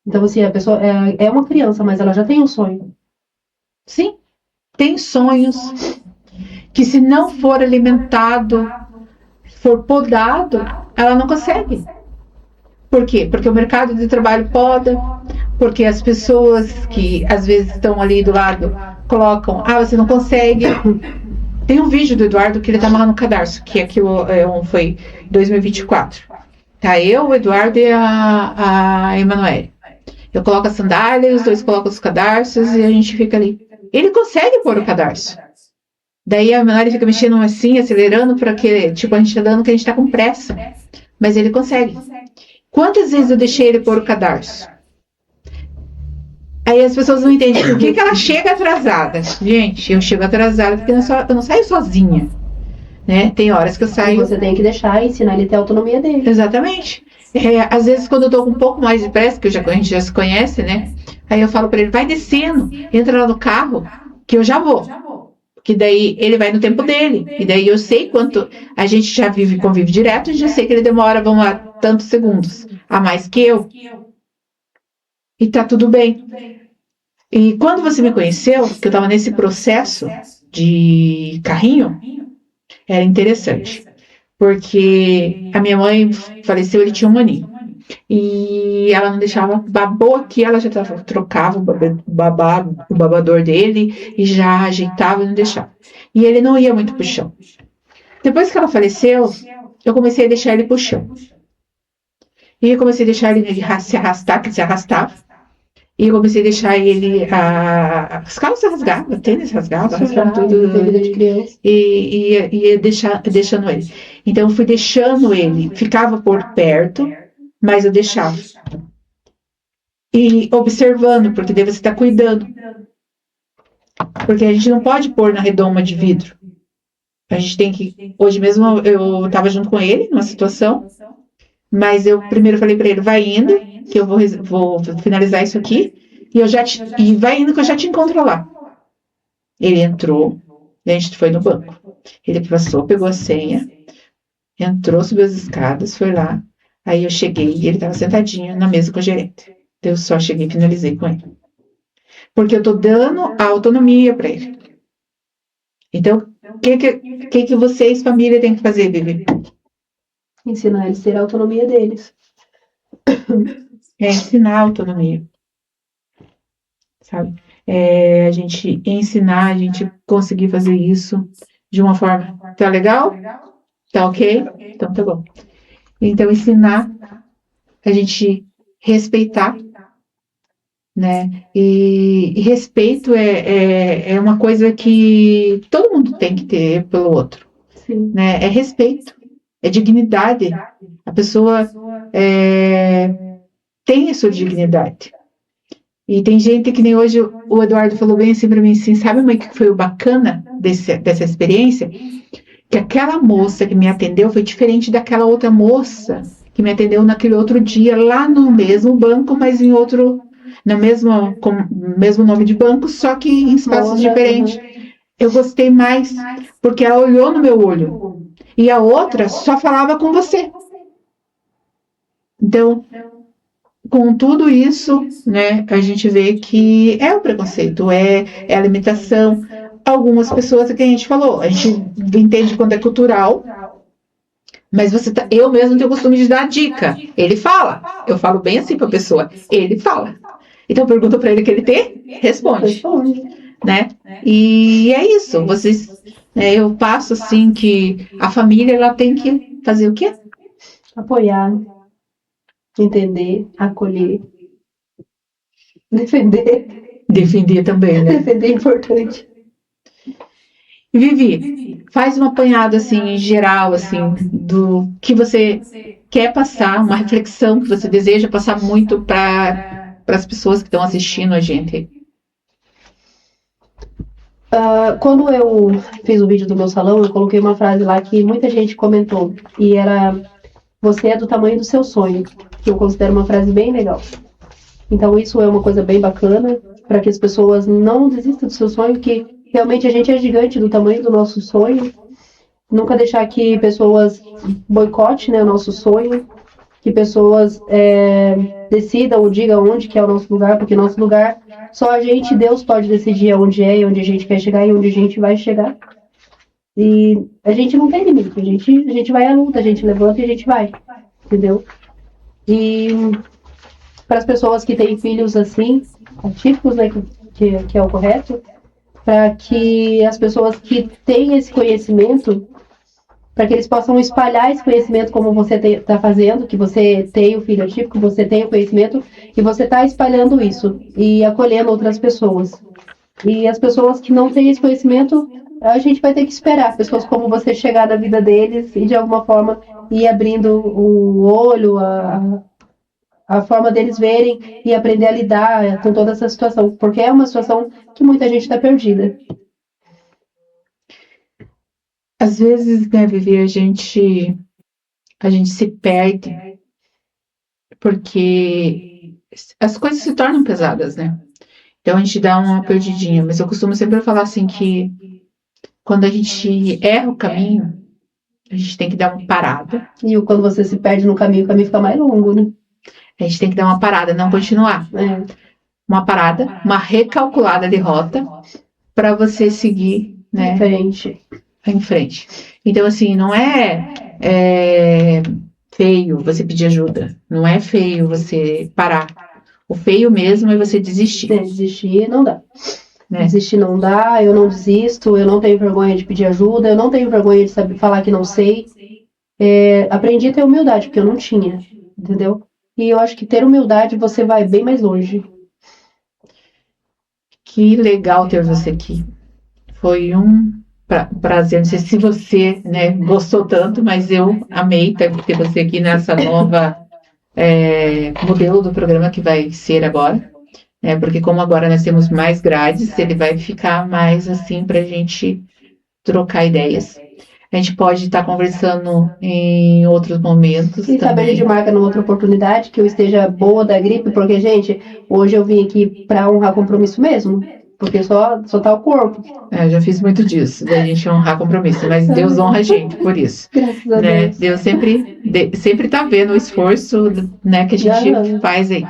Então, assim, a pessoa é uma criança, mas ela já tem um sonho. Sim, tem sonhos que se não for alimentado, for podado, ela não consegue. Por quê? Porque o mercado de trabalho poda, porque as pessoas que às vezes estão ali do lado colocam, você não consegue. Tem um vídeo do Eduardo que ele tá amarrando o cadarço, que aquilo foi 2024. Tá eu, o Eduardo e a Emanuele. Eu coloco a sandália, os dois colocam os cadarços e a gente fica ali. Ele consegue pôr o cadarço. Daí a Emanuele fica mexendo assim, acelerando, porque tipo, a gente tá dando que a gente tá com pressa. Mas ele consegue. Quantas vezes eu deixei ele pôr o cadarço? Aí as pessoas não entendem por que ela chega atrasada. Gente, eu chego atrasada porque eu não saio sozinha. Né? Tem horas que eu saio. E você tem que deixar, ensinar ele a ter a autonomia dele. Exatamente. Às vezes, quando eu tô com um pouco mais de pressa, que a gente já se conhece, né? Aí eu falo pra ele, vai descendo, entra lá no carro, que eu já vou. Que daí ele vai no tempo dele. E daí eu sei quanto a gente já convive direto, e já sei que ele demora, vamos lá, tantos segundos a mais que eu. E tá tudo bem. E quando você me conheceu, que eu tava nesse processo de carrinho, era interessante. Porque a minha mãe faleceu, ele tinha um aninho. E ela não deixava, babou aqui, ela já trocava o babador dele e já ajeitava e não deixava. E ele não ia muito pro chão. Depois que ela faleceu, eu comecei a deixar ele pro chão. E eu comecei a deixar ele se arrastar, que se arrastava. E eu comecei a deixar ele, as calças rasgavam, tênis rasgava, tudo. Vida de criança. E ia deixando ele. Então eu fui deixando ele, ficava por perto, mas eu deixava. E observando, porque daí você está cuidando. Porque a gente não pode pôr na redoma de vidro. A gente tem que. Hoje mesmo eu estava junto com ele numa situação, mas eu primeiro falei para ele: vai indo, que eu vou finalizar isso aqui, e vai indo que eu já te encontro lá. Ele entrou, a gente foi no banco. Ele passou, pegou a senha, entrou, subiu as escadas, foi lá. Aí eu cheguei e ele estava sentadinho na mesa com o gerente. Então, eu só cheguei e finalizei com ele. Porque eu tô dando a autonomia para ele. Então, o que vocês, família, têm que fazer, Vivi? Ensinar eles a ter a autonomia deles. É ensinar a autonomia, sabe? A gente ensinar, a gente conseguir fazer isso de uma forma. Tá legal? Tá ok? Então tá bom. Então, ensinar, a gente respeitar, né? E respeito é uma coisa que todo mundo tem que ter pelo outro, Sim. né? É respeito, é dignidade. A pessoa tem a sua dignidade. E tem gente que nem hoje o Eduardo falou bem assim para mim, assim, sabe, mãe, que foi o bacana dessa experiência? Que aquela moça que me atendeu foi diferente daquela outra moça que me atendeu naquele outro dia, lá no mesmo banco, mas em outro, com o mesmo nome de banco, só que em espaços diferentes. Eu gostei mais, porque ela olhou no meu olho. E a outra só falava com você. Então, com tudo isso, né, a gente vê que é o preconceito, é a limitação. Algumas pessoas que a gente falou, a gente entende quando é cultural, mas eu mesmo tenho o costume de dar dica. Ele fala, eu falo bem assim para a pessoa, ele fala. Então pergunta para ele o que ele tem, responde, né? E é isso. Eu passo assim que a família ela tem que fazer o quê? Apoiar, entender, acolher, defender. Defender também, né? Defender é importante. Vivi, faz um apanhado assim em geral assim do que você quer passar, uma reflexão que você deseja passar muito para as pessoas que estão assistindo a gente. Quando eu fiz o vídeo do meu salão, eu coloquei uma frase lá que muita gente comentou e era: você é do tamanho do seu sonho, que eu considero uma frase bem legal. Então isso é uma coisa bem bacana para que as pessoas não desistam do seu sonho, que realmente a gente é gigante do tamanho do nosso sonho. Nunca deixar que pessoas boicotem, né, o nosso sonho, que pessoas decidam ou digam onde que é o nosso lugar, porque nosso lugar, só a gente, Deus, pode decidir onde é, onde a gente quer chegar e onde a gente vai chegar. E a gente não tem limite, a gente vai à luta, a gente levanta e a gente vai, entendeu? E para as pessoas que têm filhos assim, atípicos, né, que é o correto, para que as pessoas que têm esse conhecimento, para que eles possam espalhar esse conhecimento como você está fazendo, que você tem o filho atípico, você tem o conhecimento, e você está espalhando isso e acolhendo outras pessoas. E as pessoas que não têm esse conhecimento, a gente vai ter que esperar pessoas como você chegar na vida deles e de alguma forma ir abrindo o olho, a forma deles verem e aprender a lidar com toda essa situação, porque é uma situação que muita gente está perdida. Às vezes, né, Vivi, a gente se perde porque as coisas se tornam pesadas, né? Então a gente dá uma perdidinha, mas eu costumo sempre falar assim que quando a gente erra o caminho, a gente tem que dar uma parada. E quando você se perde no caminho, o caminho fica mais longo, né? A gente tem que dar uma parada, não continuar. Uma parada, uma recalculada de rota para você seguir, né? Em frente. Então, assim, não é feio você pedir ajuda. Não é feio você parar. O feio mesmo é você desistir. Desistir não dá. Desistir não dá, eu não desisto, eu não tenho vergonha de pedir ajuda, eu não tenho vergonha de saber falar que não sei. Aprendi a ter humildade, porque eu não tinha, entendeu? E eu acho que ter humildade você vai bem mais longe. Que legal ter você aqui. Foi um prazer. Não sei se você, né, gostou tanto, mas eu amei ter você aqui nessa nova modelo do programa que vai ser agora. Porque como agora nós temos mais grades, ele vai ficar mais assim para a gente trocar ideias. A gente pode estar conversando em outros momentos. E saber de marca numa outra oportunidade, que eu esteja boa da gripe, porque, gente, hoje eu vim aqui para honrar compromisso mesmo. Porque só tá o corpo. Eu já fiz muito disso, da gente honrar compromisso, mas Deus honra a gente por isso. Graças a Né? Deus. Deus sempre tá vendo o esforço, né, que a gente Aham. faz aí.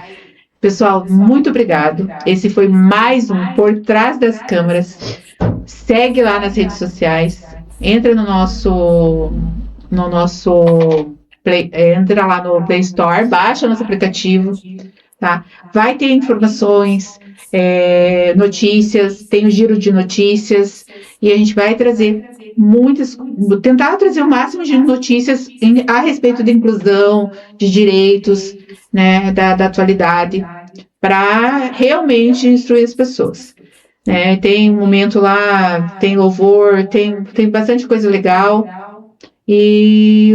Pessoal, muito obrigado. Esse foi mais um Por Trás das Câmeras. Segue lá nas redes sociais. Entra no nosso entra lá no Play Store, baixa nosso aplicativo, tá? Vai ter informações, notícias, tem o giro de notícias e a gente vai trazer tentar trazer o máximo de notícias a respeito da inclusão, de direitos, né, da atualidade, para realmente instruir as pessoas. Tem um momento lá, tem louvor, tem bastante coisa legal. E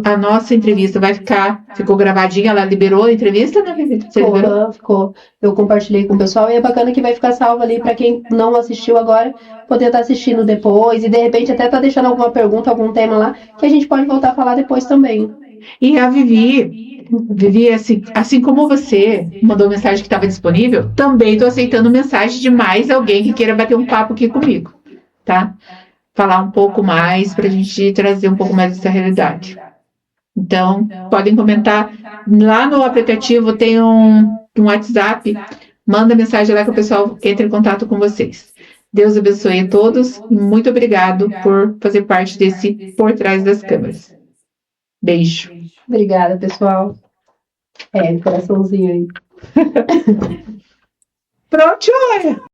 a nossa entrevista ficou gravadinha, ela liberou a entrevista, né, Vivi? Você liberou? Ficou. Eu compartilhei com o pessoal e é bacana que vai ficar salvo ali para quem não assistiu agora, poder estar assistindo depois e de repente até tá deixando alguma pergunta, algum tema lá, que a gente pode voltar a falar depois também. E a Vivi, assim como você mandou mensagem que estava disponível, também estou aceitando mensagem de mais alguém que queira bater um papo aqui comigo, tá? Falar um pouco mais para a gente trazer um pouco mais dessa realidade. Então, podem comentar. Lá no aplicativo tem um WhatsApp. Manda mensagem lá que o pessoal entra em contato com vocês. Deus abençoe a todos. Muito obrigado por fazer parte desse Por Trás das Câmeras. Beijo. Obrigada, pessoal. Coraçãozinho aí. Pronto, olha.